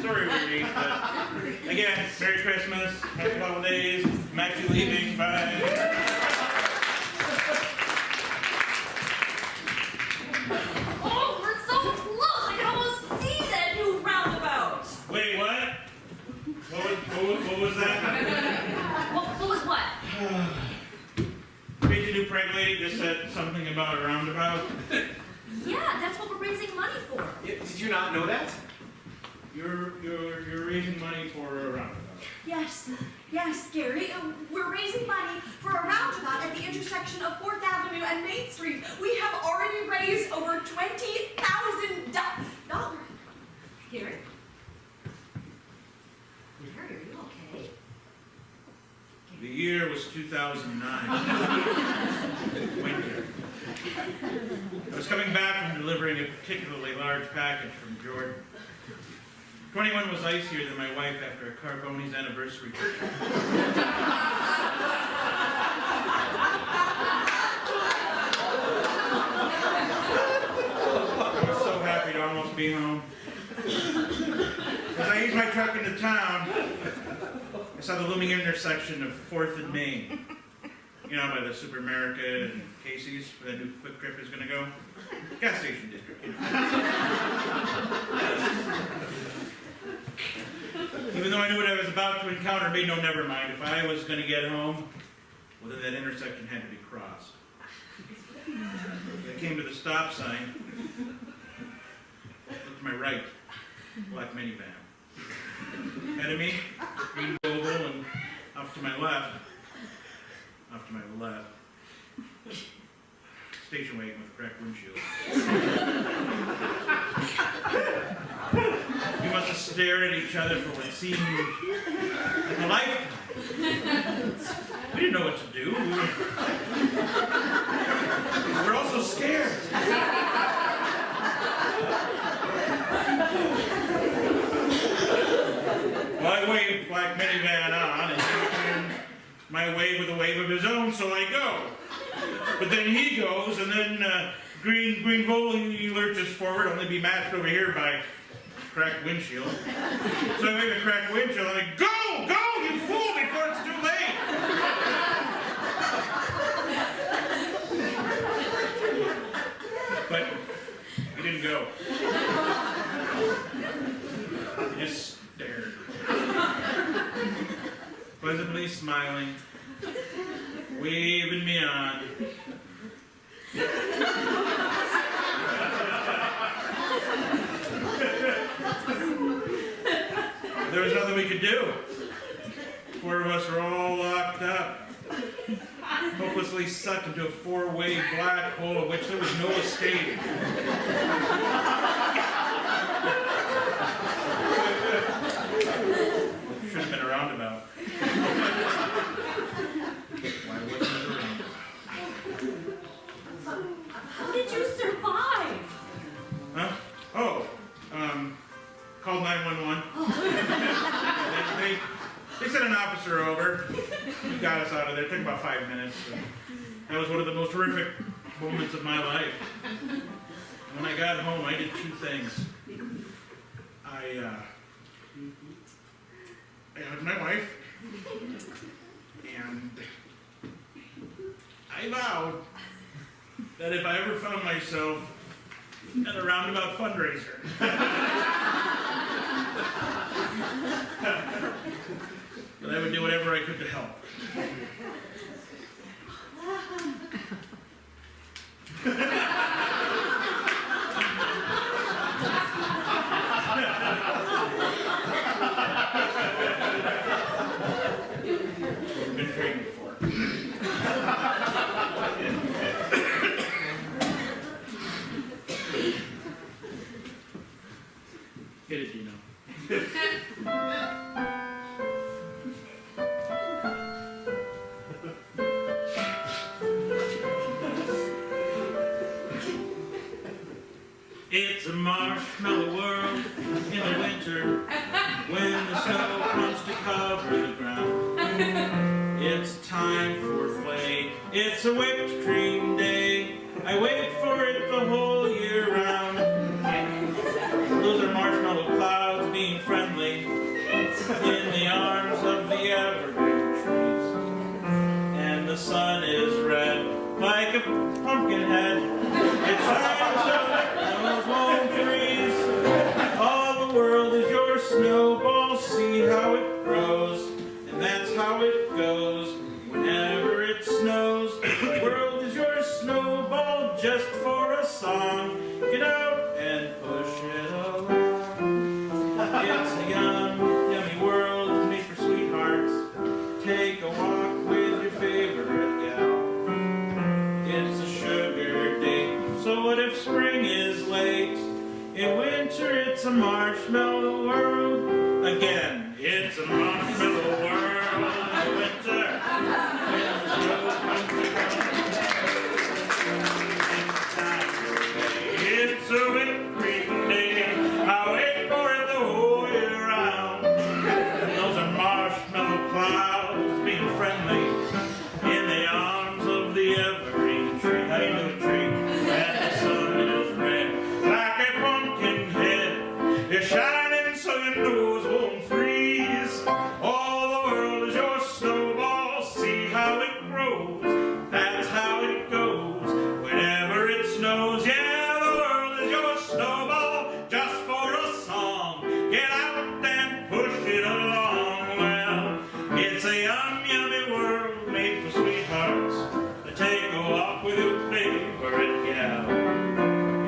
Sorry, Rudy, but again, Merry Christmas, Happy Holidays, I'm actually leaving, bye. Oh, we're so close! I can almost see that new roundabout! Wait, what? What was that? What was what? Crazy new preg lady just said something about a roundabout. Yeah, that's what we're raising money for. Did you not know that? You're raising money for a roundabout. Yes, Gary. We're raising money for a roundabout at the intersection of 4th Avenue and Main Street. We have already raised over $20,000. Gary? Gary, are you okay? The year was 2009. Winter. I was coming back from delivering a particularly large package from Jordan. 21 was icier than my wife after a Carboni's anniversary picture. I was so happy to almost be home. As I eased my truck into town, I saw the looming intersection of 4th and Main. You know, by the Super America and Casey's, where that new Quick Trip is going to go. Gas station district. Even though I knew what I was about to encounter, made no never mind. If I was going to get home, well, then that intersection had to be crossed. I came to the stop sign. Looked to my right, black minivan. Ahead of me, green oval, and off to my left, station wagon with a cracked windshield. We must have stared at each other for what seemed like a lifetime. We didn't know what to do. We were also scared. Well, I waved black minivan on, and he returned my wave with a wave of his own, so I go. But then he goes, and then green volley lurches forward, only be matched over here by cracked windshield. So I wave a cracked windshield, and I go, you fool, before it's too late. But he didn't go. smiling, waving me on. There was nothing we could do. 4 of us were all locked up, hopelessly sucked into a 4-way black hole of which there was no escape. Should have been a roundabout. Why wasn't it a roundabout? How did you survive? Huh? Oh, called 911. They sent an officer over. He got us out of there. It took about 5 minutes. That was one of the most horrific moments of my life. When I got home, I did 2 things. I hugged my wife, and I vowed that if I ever found myself at a roundabout fundraiser, that I would do whatever I could to help. We've been training for. Hit it, Dino. It's a marshmallow world in the winter when the snow comes to cover the ground. It's time for play. It's a whipped cream day. I wait for it the whole year round. Those are marshmallow clouds being friendly in the arms of the evergreen trees. And the sun is red like a pumpkin head. It's time so those won't freeze. All the world is your snowball. See how it grows, and that's how it goes. Whenever it snows, the world is your snowball. Just for a song, get out and push it along. It's a yummy world made for sweethearts. Take a walk with your favorite gal. It's a sugar date. So what if spring is late? In winter, it's a marshmallow world. Again, it's a marshmallow world in the winter. When the snow comes to it's a whipped cream day. I wait for it the whole year round. Those are marshmallow clouds being friendly in the arms of the evergreen tree. How you doing, tree? And the sun is red like a pumpkin head. You're shining so your nose won't freeze. All the world is your snowball. See how it grows. That's how it goes. Whenever it snows, yeah, the world is your snowball. Just for a song, get out and push it along. Well, it's a yummy world made for sweethearts. Take a walk with your favorite gal.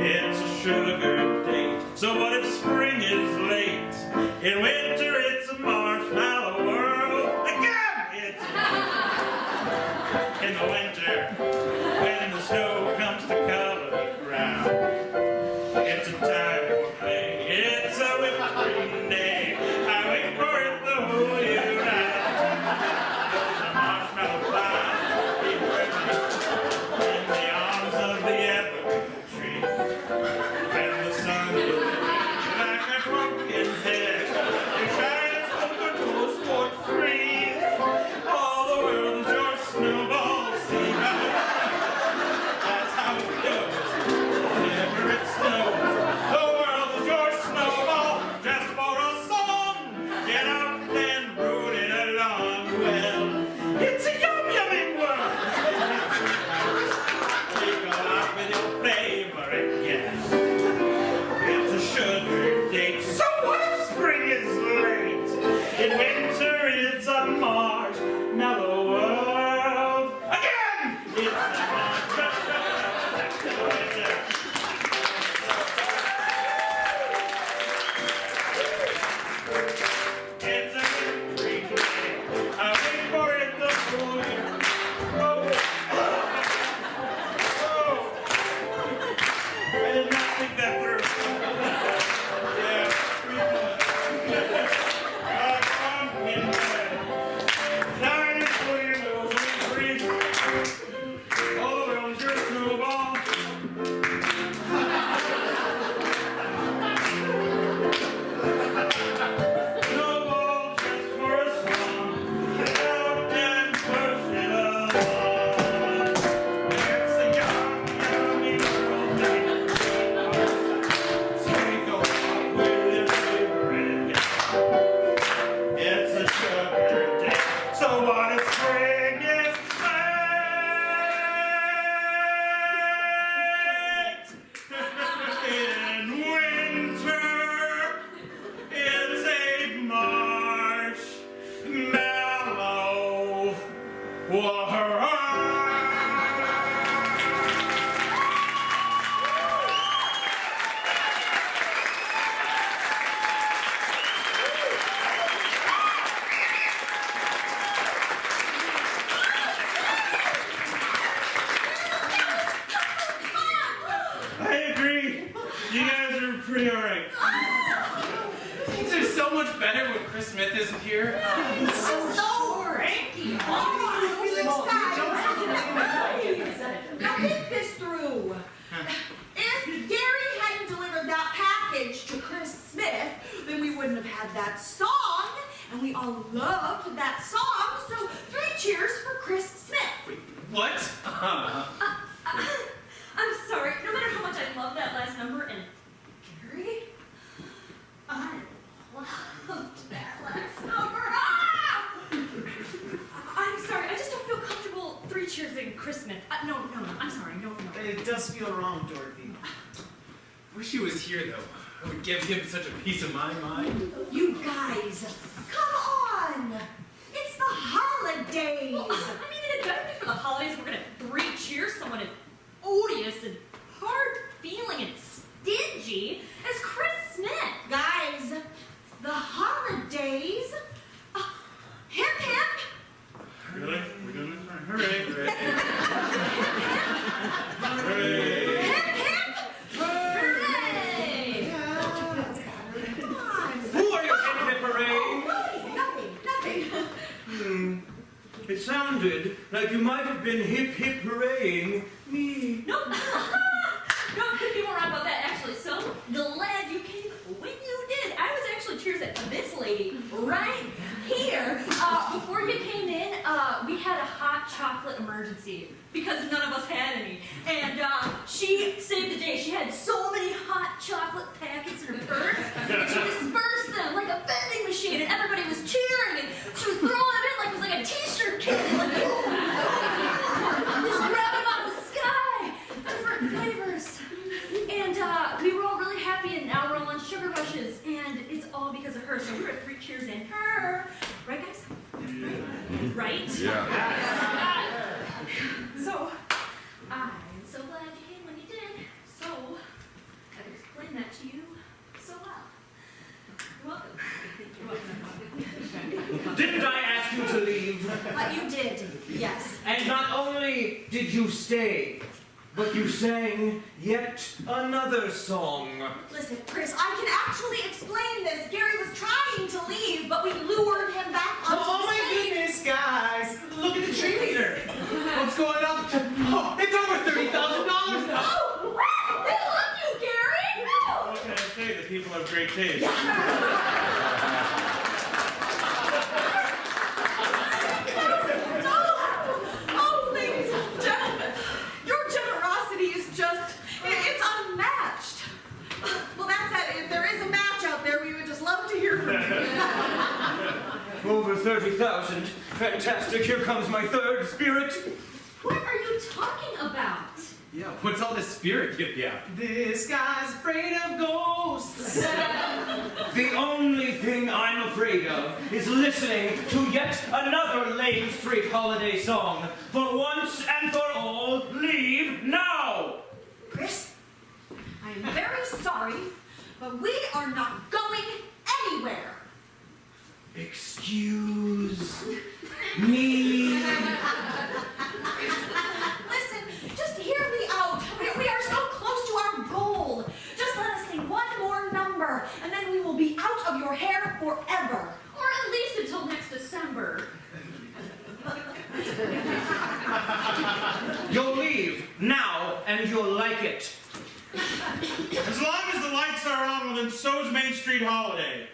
It's a sugar date. So what if spring is late? In winter, it's a marshmallow world. Again, it's in the winter when the snow comes to cover the ground. It's a time for play. It's a whipped cream day. I wait for it the whole year round. Those are marshmallow clouds being friendly in the arms of the evergreen tree. When the sun will like a pumpkin head, you shine so the nose won't freeze. All the world is your snowball. See how I agree. You guys are pretty alright. Things are so much better when Chris Smith isn't here. It's so cranky. Now think this through. If Gary hadn't delivered that package to Chris Smith, then we wouldn't have had that song, and we all loved that song, so 3 cheers for Chris Smith. Wait, what? I'm sorry. No matter how much I love that last number, and Gary, I loved that last number. Ah! I'm sorry. I just don't feel comfortable 3 cheers in Chris Smith. No. I'm sorry. No. It does feel wrong, Dorothy. Wish he was here, though. I would give him such a piece of my mind. You guys, come on. It's the holidays. Well, I mean, it'd better be for the holidays. We're gonna 3 cheers someone as odious and hard-feeling and stingy as Chris Smith. Guys, the holidays. Hip hip. Really? We're doing this? Hooray! Hooray! Hip hip. Hooray! Come on. Who are you hip hip hooray? Nothing. It sounded like you might have been hip hip hooraying me. No, couldn't be more right about that, actually. So glad you came when you did. I was actually cheers at this lady right here. Before you came in, we had a hot chocolate emergency because none of us had any. And she saved the day. She had so many hot chocolate packets in her purse, and she dispersed them like a vending machine, and everybody was cheering, and she was throwing them in like it was like a t-shirt cannon, like boom, boom. Just grab them out of the sky, different flavors. And we were all really happy, and now we're all on sugar rushes, and it's all because of her. So we were 3 cheers in her. Right, guys? Right? Yeah. So, I'm so glad you came when you did. So, I've explained that to you so well. You're welcome. You're welcome. Didn't I ask you to leave? You did, yes. And not only did you stay, but you sang yet another song. Listen, Chris, I can actually explain this. Gary was trying to leave, but we lured him back onto Oh the my stage. goodness, guys! Look at the cheerleader. What's going on? Oh, it's over $30,000 now. Oh, we love you, Gary. What can I say? The people have great taste. Oh, ladies and gentlemen, your generosity is just, it's unmatched. Well, that's it. If there is a match out there, we would just love to hear from you. Over 30,000. Fantastic. Here comes my third spirit. What are you talking about? Yeah, what's all this spirit yip-yap? This guy's afraid of ghosts. The only thing I'm afraid of is listening to yet another Lane Street holiday song. For once and for all, leave now! Chris, I am very sorry, but we are not going anywhere. Excuse me. Listen, just hear me out. We are so close to our goal. Just let us sing one more number, and then we will be out of your hair forever. Or at least until next December. You'll leave now, and you'll like it. As long as the lights are on, well, then so's Main Street Holiday.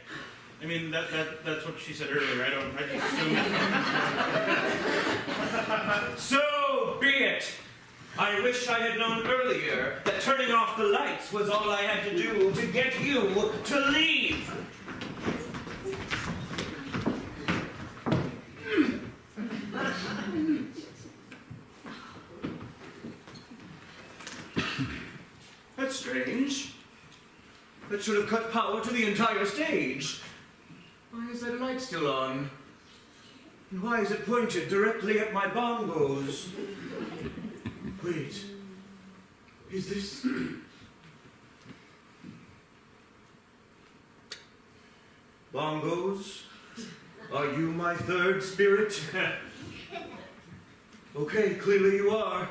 I mean, that's what she said earlier. I just assumed it. So be it. I wish I had known earlier that turning off the lights was all I had to do to get you to leave. That's strange. That should have cut power to the entire stage. Why is that light still on? And why is it pointed directly at my bongos? Wait. Is this... Bongos? Are you my third spirit? Okay, clearly you are.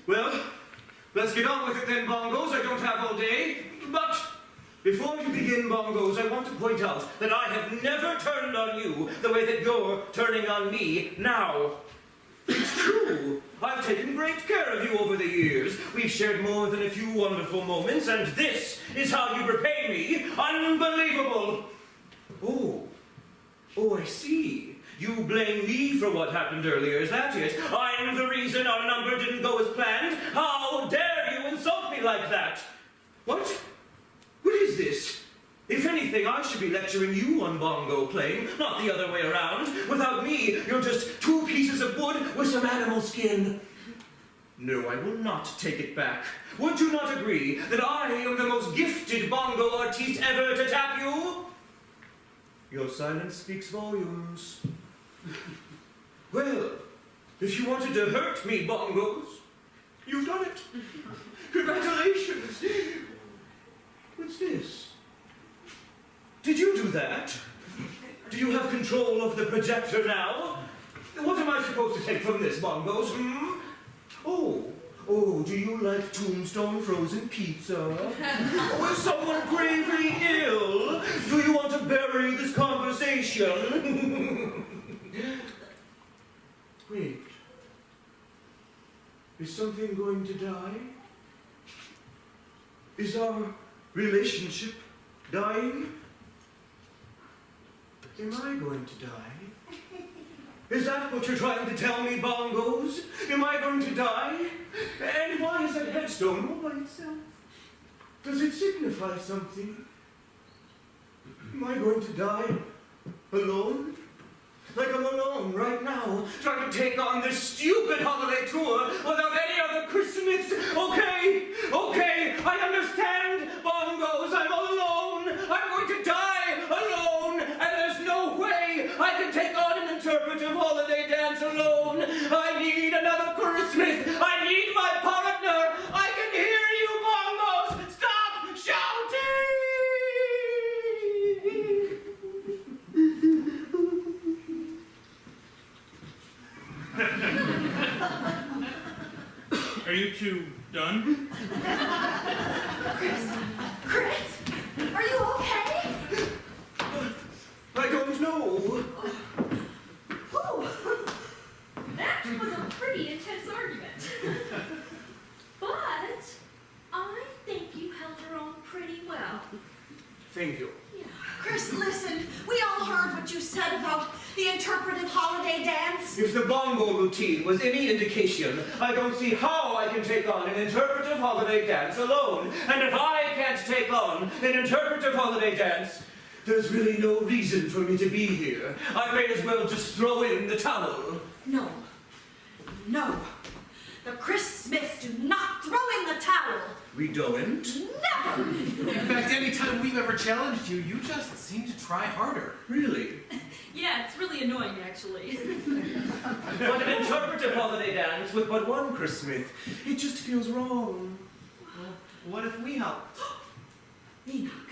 Well, let's get on with it then, Bongos. I don't have all day. But before you begin, Bongos, I want to point out that I have never turned on you the way that you're turning on me now. It's true. I've taken great care of you over the years. We've shared more than a few wonderful moments, and this is how you repay me. Unbelievable. Oh, I see. You blame me for what happened earlier, is that it? I'm the reason our number didn't go as planned? How dare you insult me like that? What? What is this? If anything, I should be lecturing you on bongo playing, not the other way around. Without me, you're just two pieces of wood with some animal skin. No, I will not take it back. Would you not agree that I am the most gifted bongo artiste ever to tap you? Your silence speaks volumes. Well, if you wanted to hurt me, bongos, you've done it. Congratulations. What's this? Did you do that? Do you have control of the projector now? What am I supposed to take from this, bongos? Oh, do you like tombstone frozen pizza? Is someone gravely ill? Do you want to bury this conversation? Wait. Is something going to die? Is our relationship dying? Am I going to die? Is that what you're trying to tell me, bongos? Am I going to die? And why is that headstone all by itself? Does it signify something? Am I going to die alone? Like I'm alone right now, trying to take on this stupid holiday tour without any other Christmas. Okay, I understand, bongos. I'm alone. I'm going to die alone, and there's no way I can take on an interpretive holiday dance alone. I need another Christmas. I need my partner. I can hear you, bongos. Stop shouting. Are you two done? Chris, are you okay? I don't know. Whew. That was a pretty intense argument. But I think you held your own pretty well. Thank you. Chris, listen, we all heard what you said about the interpretive holiday dance. If the bongo routine was any indication, I don't see how I can take on an interpretive holiday dance alone. And if I can't take on an interpretive holiday dance, there's really no reason for me to be here. I may as well just throw in the towel. No. The Chris Smiths do not throw in the towel. We don't? Never! In fact, any time we've ever challenged you, you just seem to try harder. Really? Yeah, it's really annoying, actually. But an interpretive holiday dance with but one Chris Smith, it just feels wrong. Well, what if we helped? Enoch,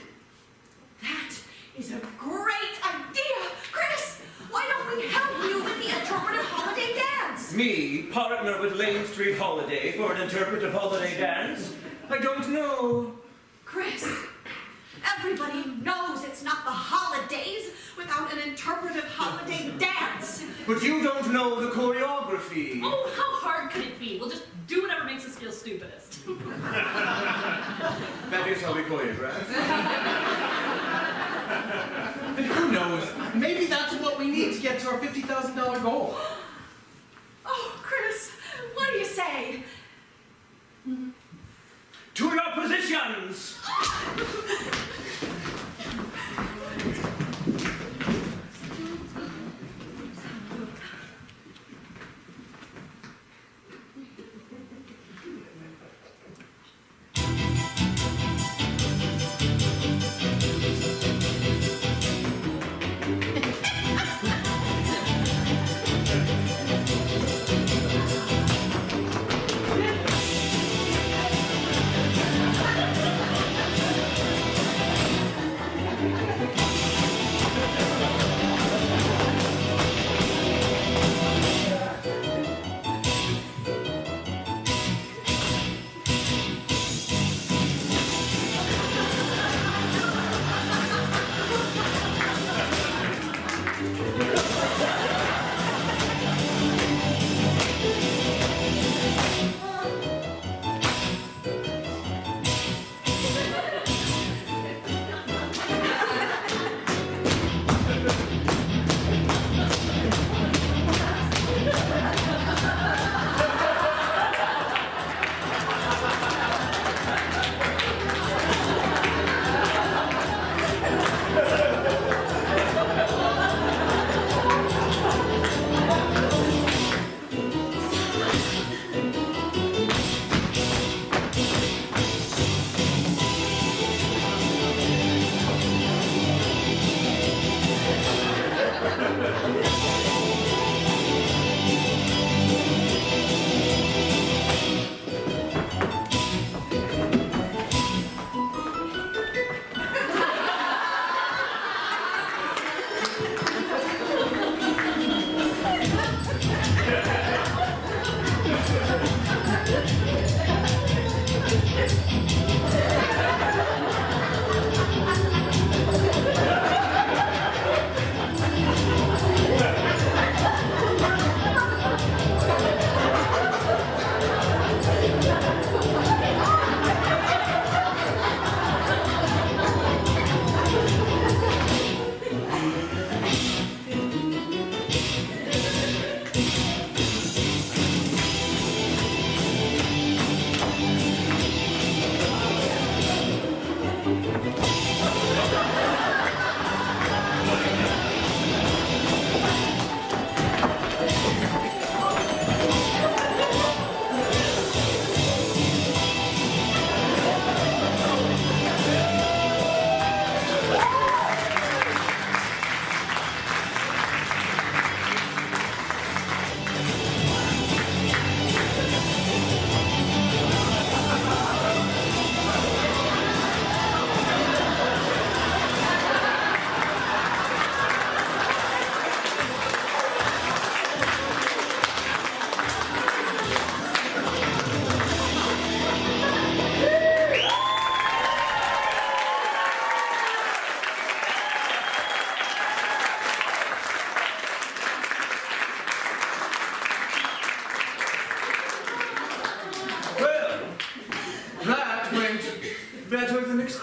that is a great idea! Chris, why don't we help you with the interpretive holiday dance? Me, partner with Lane Street Holiday for an interpretive holiday dance? I don't know. Chris, everybody knows it's not the holidays without an interpretive holiday dance. But you don't know the choreography. Oh, how hard could it be? We'll just do whatever makes us feel stupidest. That is how we choreograph. And who knows? Maybe that's what we need to get to our $50,000 goal. Oh, Chris, what do you say? To your positions!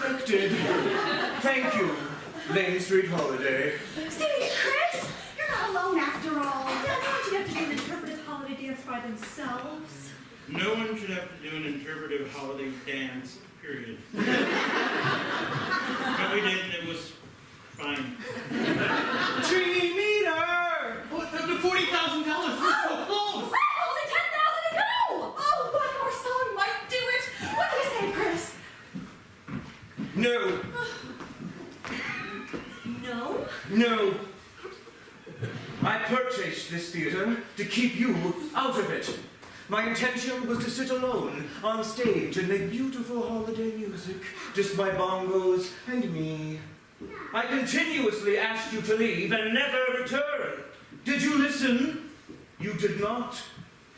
expected. Thank you, Main Street Holiday. See, Chris, you're not alone after all. Yeah, no one should have to do an interpretive holiday dance by themselves. No one should have to do an interpretive holiday dance, period. But we did, and it was fine. Tree meter! Oh, it's up to $40,000. We're so close! Only 10,000 to go! Oh, one more song might do it. What do you say, Chris? No. No? No. I purchased this theater to keep you out of it. My intention was to sit alone on stage and make beautiful holiday music, just my bongos and me. I continuously asked you to leave and never return. Did you listen? You did not.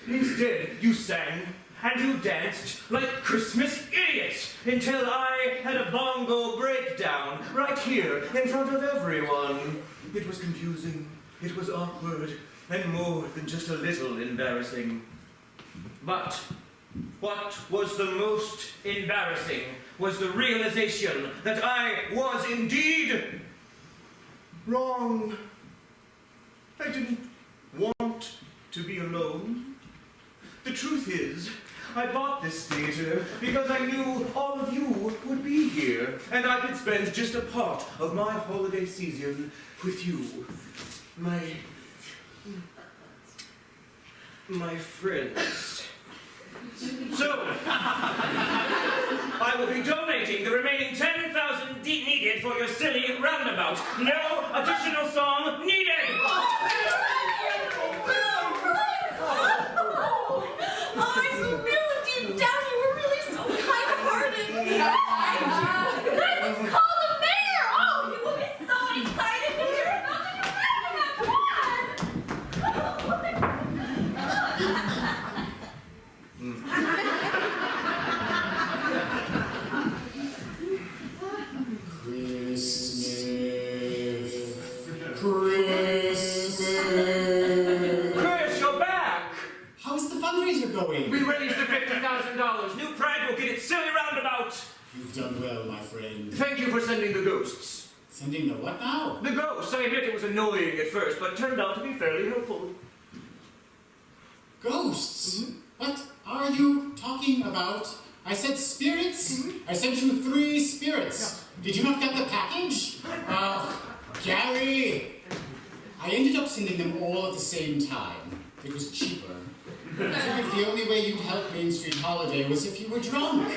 Instead, you sang and you danced like Christmas idiots until I had a bongo breakdown right here in front of everyone. It was confusing, it was awkward, and more than just a little embarrassing. But what was the most embarrassing was the realization that I was indeed wrong. I didn't want to be alone. The truth is, I bought this theater because I knew all of you would be here, and I could spend just a part of my holiday season with you, my friends. So, I will be donating the remaining 10,000 needed for your silly roundabout. No additional song needed! I knew deep down you were really so kind-hearted. Thank you. Guys, it's called the mayor. Oh, you will be so excited to hear about the new roundabout. Chris, you're back! How's the fundraiser going? We raised the $50,000. New Pride will get its silly roundabout. You've done well, my friend. Thank you for sending the ghosts. Sending the what now? The ghosts. I admit it was annoying at first, but turned out to be fairly helpful. Ghosts? What are you talking about? I said spirits? I sent you 3 spirits. Did you not get the package? Gary! I ended up sending them all at the same time. It was cheaper. I figured the only way you'd help Main Street Holiday was if you were drunk.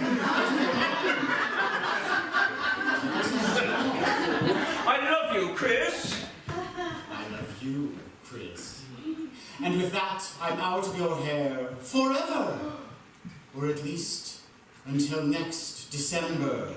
I love you, Chris. I love you, Chris. And with that, I'm out of your hair forever. Or at least until next December.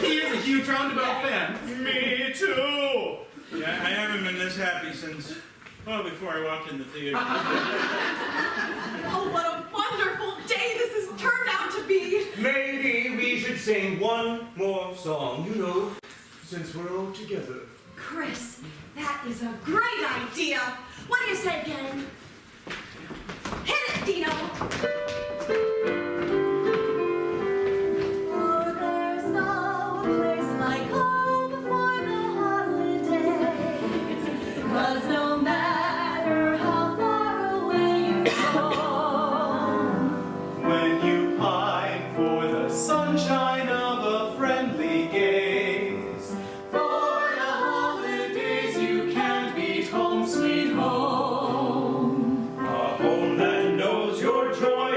He is a huge roundabout fan. Me too! Yeah, I haven't been this happy since, well, before I walked in the theater. Oh, what a wonderful day this has turned out to be. Maybe we should sing one more song, you know, since we're all together. Chris, that is a great idea. What do you say, gang? Hit it, Dino. Sunshine of a friendly gaze. For the holidays you can't beat home, sweet home. A home that knows your joy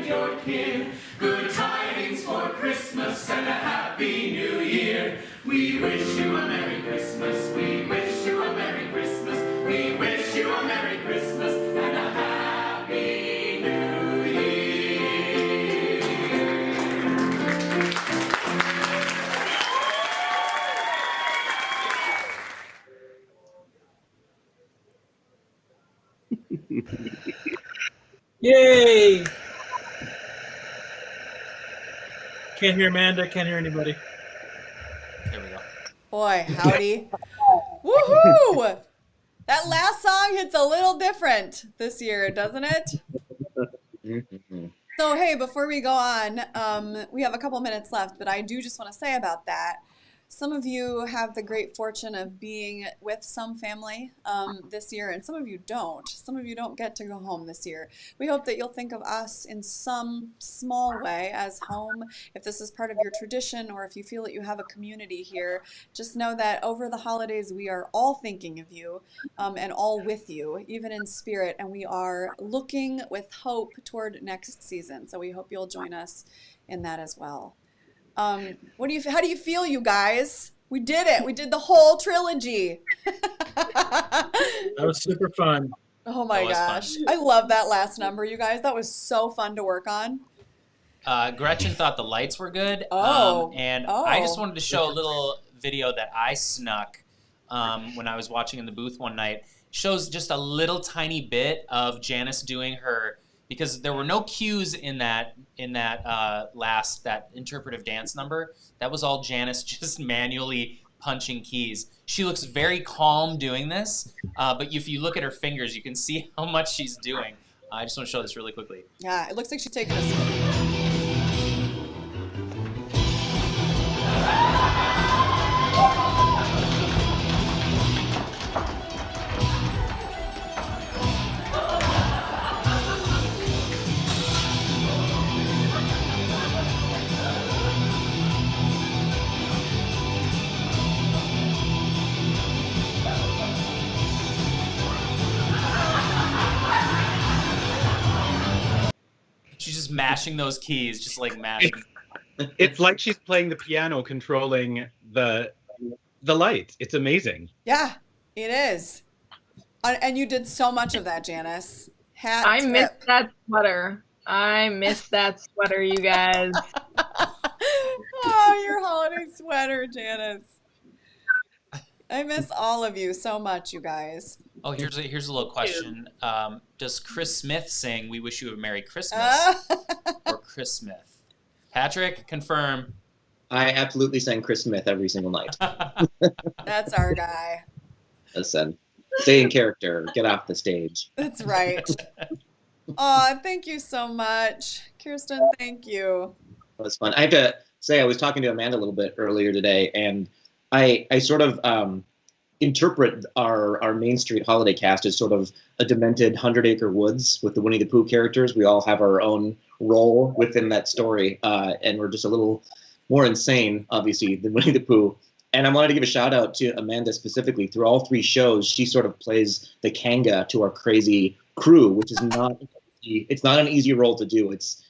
your kin. Good tidings for Christmas and a Happy New Year. We wish you a Merry Christmas. We wish you a Merry Christmas. We wish you a Merry Christmas and a Happy New Year. Yay! Can't hear Amanda. Can't hear anybody. There we go. Boy, howdy. Woohoo! That last song hits a little different this year, doesn't it? So, hey, before we go on, we have a couple minutes left, but I do just want to say about that. Some of you have the great fortune of being with some family this year, and some of you don't. Some of you don't get to go home this year. We hope that you'll think of us in some small way as home. If this is part of your tradition, or if you feel that you have a community here, just know that over the holidays we are all thinking of you and all with you, even in spirit, and we are looking with hope toward next season. So we hope you'll join us in that as well. How do you feel, you guys? We did it. We did the whole trilogy. That was super fun. Oh my gosh. I love that last number, you guys. That was so fun to work on. Gretchen thought the lights were good. I just wanted to show a little video that I snuck when I was watching in the booth one night. Shows just a little tiny bit of Janice doing her, because there were no cues in that last interpretive dance number. That was all Janice just manually punching keys. She looks very calm doing this, but if you look at her fingers, you can see how much she's doing. I just want to show this really quickly. Yeah, it looks like she's taking a She's just mashing those keys, just like mashing. It's like she's playing the piano, controlling the light. It's amazing. Yeah, it is. And you did so much of that, Janice. I miss that sweater. I miss that sweater, you guys. Oh, your holiday sweater, Janice. I miss all of you so much, you guys. Oh, here's a little question. Does Chris Smith sing "We Wish You a Merry Christmas" or Chris Smith? Patrick, confirm. I absolutely sang Chris Smith every single night. That's our guy. Listen, stay in character. Get off the stage. That's right. Oh, thank you so much, Kirsten. Thank you. That was fun. I have to say, I was talking to Amanda a little bit earlier today, and I sort of interpret our Main Street holiday cast as sort of a demented 100-acre woods with the Winnie the Pooh characters. We all have our own role within that story, and we're just a little more insane, obviously, than Winnie the Pooh. And I wanted to give a shout out to Amanda specifically. Through all three shows, she sort of plays the Kanga to our crazy crew, which is not an easy role to do. It's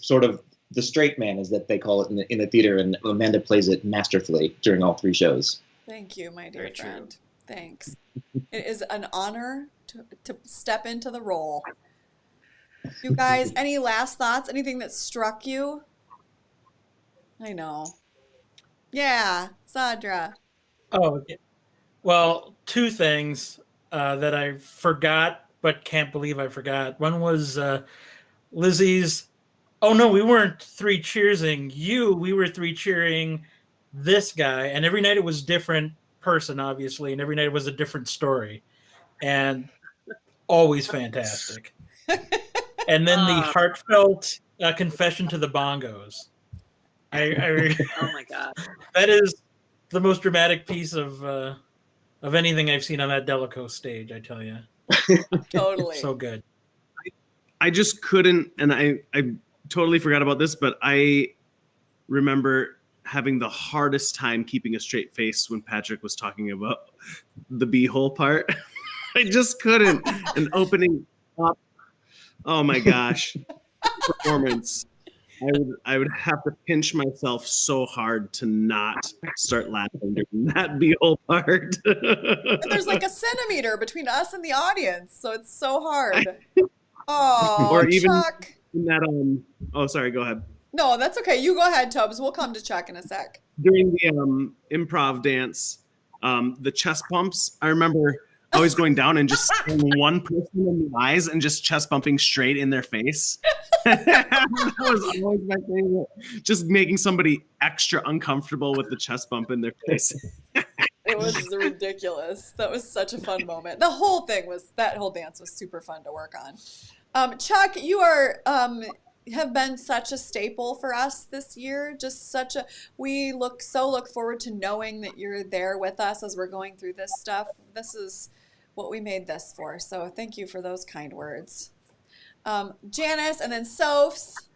sort of the straight man, as that they call it in the theater, and Amanda plays it masterfully during all three shows. Thank you, my dear friend. Thanks. It is an honor to step into the role. You guys, any last thoughts? Anything that struck you? I know. Yeah, Sadra. Oh, okay. Well, two things that I forgot, but can't believe I forgot. One was Lizzie's, oh no, we weren't three cheersing you, we were three cheering this guy. And every night it was different person, obviously, and every night it was a different story. And always fantastic. And then the heartfelt confession to the bongos. Oh my god, that is the most dramatic piece of anything I've seen on that Delacoe stage. I tell you, totally so good. I just couldn't, and I totally forgot about this, but I remember having the hardest time keeping a straight face when Patrick was talking about the beehole part. I just couldn't. And opening up, oh my gosh. performance, I would have to pinch myself so hard to not start laughing during that Beetle part. There's like a centimeter between us and the audience, so it's so hard. Oh, or even Chuck. in that oh, sorry, go ahead. No, that's okay. You go ahead, Tubbs. We'll come to Chuck in a sec. During the improv dance, the chest bumps, I remember always going down and just staring one person in the eyes and just chest bumping straight in their face. That was always my favorite. Just making somebody extra uncomfortable with the chest bump in their face. It was ridiculous. That was such a fun moment. That whole dance was super fun to work on. Chuck, you have been such a staple for us this year. We look forward to knowing that you're there with us as we're going through this stuff. This is what we made this for. So thank you for those kind words. Janice and then Sophs.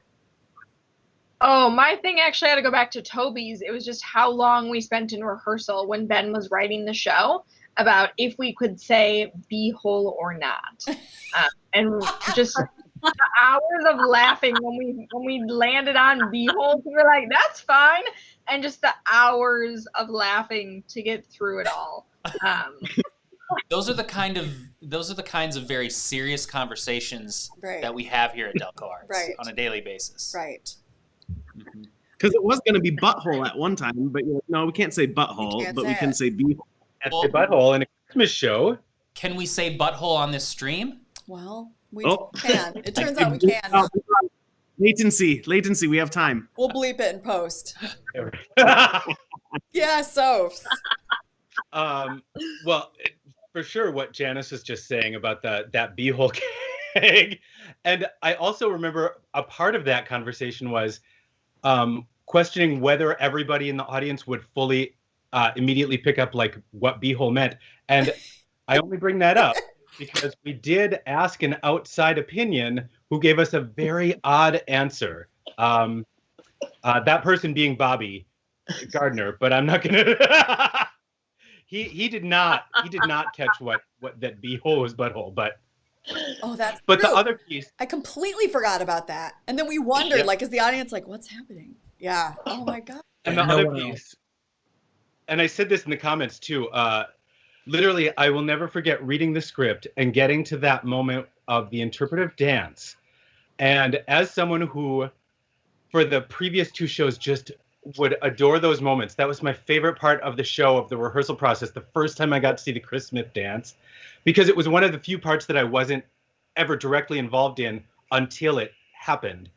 Oh, my thing actually had to go back to Toby's. It was just how long we spent in rehearsal when Ben was writing the show about if we could say beehole or not. And just the hours of laughing when we landed on beehole, we were like, that's fine. And just the hours of laughing to get through it all. Those are the kinds of very serious conversations that we have here at Delco Arts on a daily basis. Right. Because it was going to be butthole at one time, but no, we can't say butthole, but we can say beehole. Can't say butthole in a Christmas show. Can we say butthole on this stream? Well, we can. It turns out we can. Latency. We have time. We'll bleep it in post. Yeah, Sophs. Well, for sure, what Janice was just saying about that beehole keg, and I also remember a part of that conversation was questioning whether everybody in the audience would fully immediately pick up like what beehole meant, and I only bring that up because we did ask an outside opinion who gave us a very odd answer. That person being Bobby Gardner, but I'm not gonna. He did not catch what that beehole was butthole, but that's but true. the other piece, I completely forgot about that, and then we wondered, like, is the audience like, what's happening? Yeah. Oh my god. And the other piece, and I said this in the comments too. Literally, I will never forget reading the script and getting to that moment of the interpretive dance, and as someone who, for the previous two shows, just would adore those moments. That was my favorite part of the show, of the rehearsal process, the first time I got to see the Chris Smith dance, because it was one of the few parts that I wasn't ever directly involved in until it happened.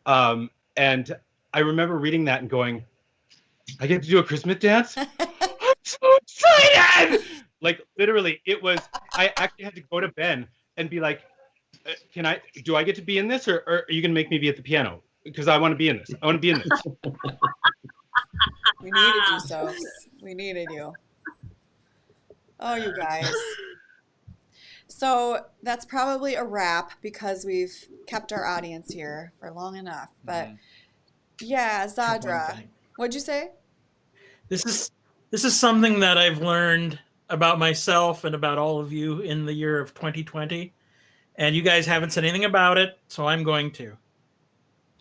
And I remember reading that and going, I get to do a Chris Smith dance? I'm so excited! Like, literally, it was, I actually had to go to Ben and be like, do I get to be in this, or are you going to make me be at the piano? Because I want to be in this. I want to be in this. We needed you, Sophs. We needed you. Oh, you guys. So that's probably a wrap because we've kept our audience here for long enough. But yeah, Zadra, what'd you say? This is something that I've learned about myself and about all of you in the year of 2020. And you guys haven't said anything about it, so I'm going to.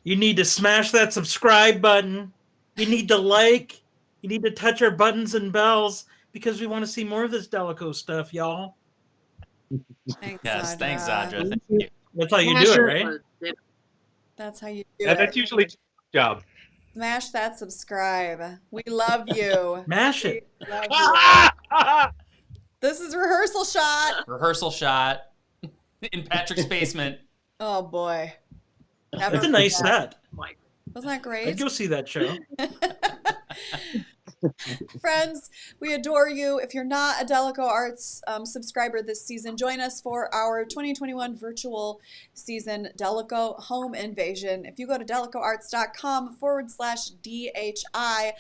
You need to smash that subscribe button. You need to like. You need to touch our buttons and bells because we want to see more of this Delico stuff, y'all. Thanks, yes, Zadra. thanks, Zadra. Thank you. That's how you do it, right? That's how you do Yeah, it. that's usually a job. Smash that subscribe. We love you. Mash it. We love you. This is rehearsal shot. Rehearsal shot in Patrick's basement. Oh boy. That's a nice set. Wasn't that great? I'd go see that show. Friends, we adore you. If you're not a Delico Arts subscriber this season, join us for our 2021 virtual season Delico Home Invasion. If you go to delicoarts.com/DHI,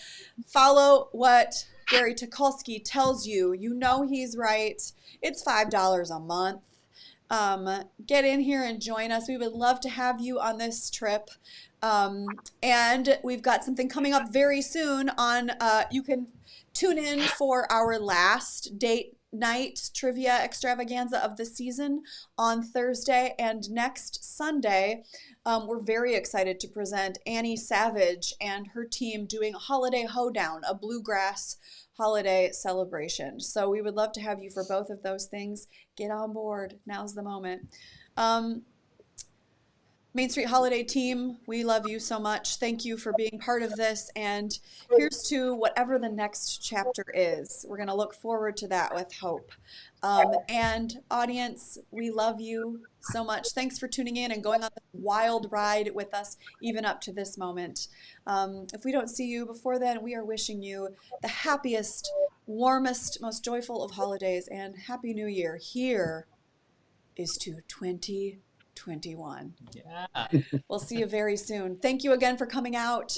follow what Gary Tukulski tells you. You know he's right. It's $5 a month. Get in here and join us. We would love to have you on this trip. And we've got something coming up very soon on, you can tune in for our last date night trivia extravaganza of the season on Thursday, and next Sunday we're very excited to present Annie Savage and her team doing a holiday hoedown, a bluegrass holiday celebration. So we would love to have you for both of those things. Get on board. Now's the moment. Main Street Holiday team, we love you so much. Thank you for being part of this. And here's to whatever the next chapter is. We're going to look forward to that with hope. And audience, we love you so much. Thanks for tuning in and going on this wild ride with us, even up to this moment. If we don't see you before then, we are wishing you the happiest, warmest, most joyful of holidays, and Happy New Year. Here is to 2021. Yeah. We'll see you very soon. Thank you again for coming out.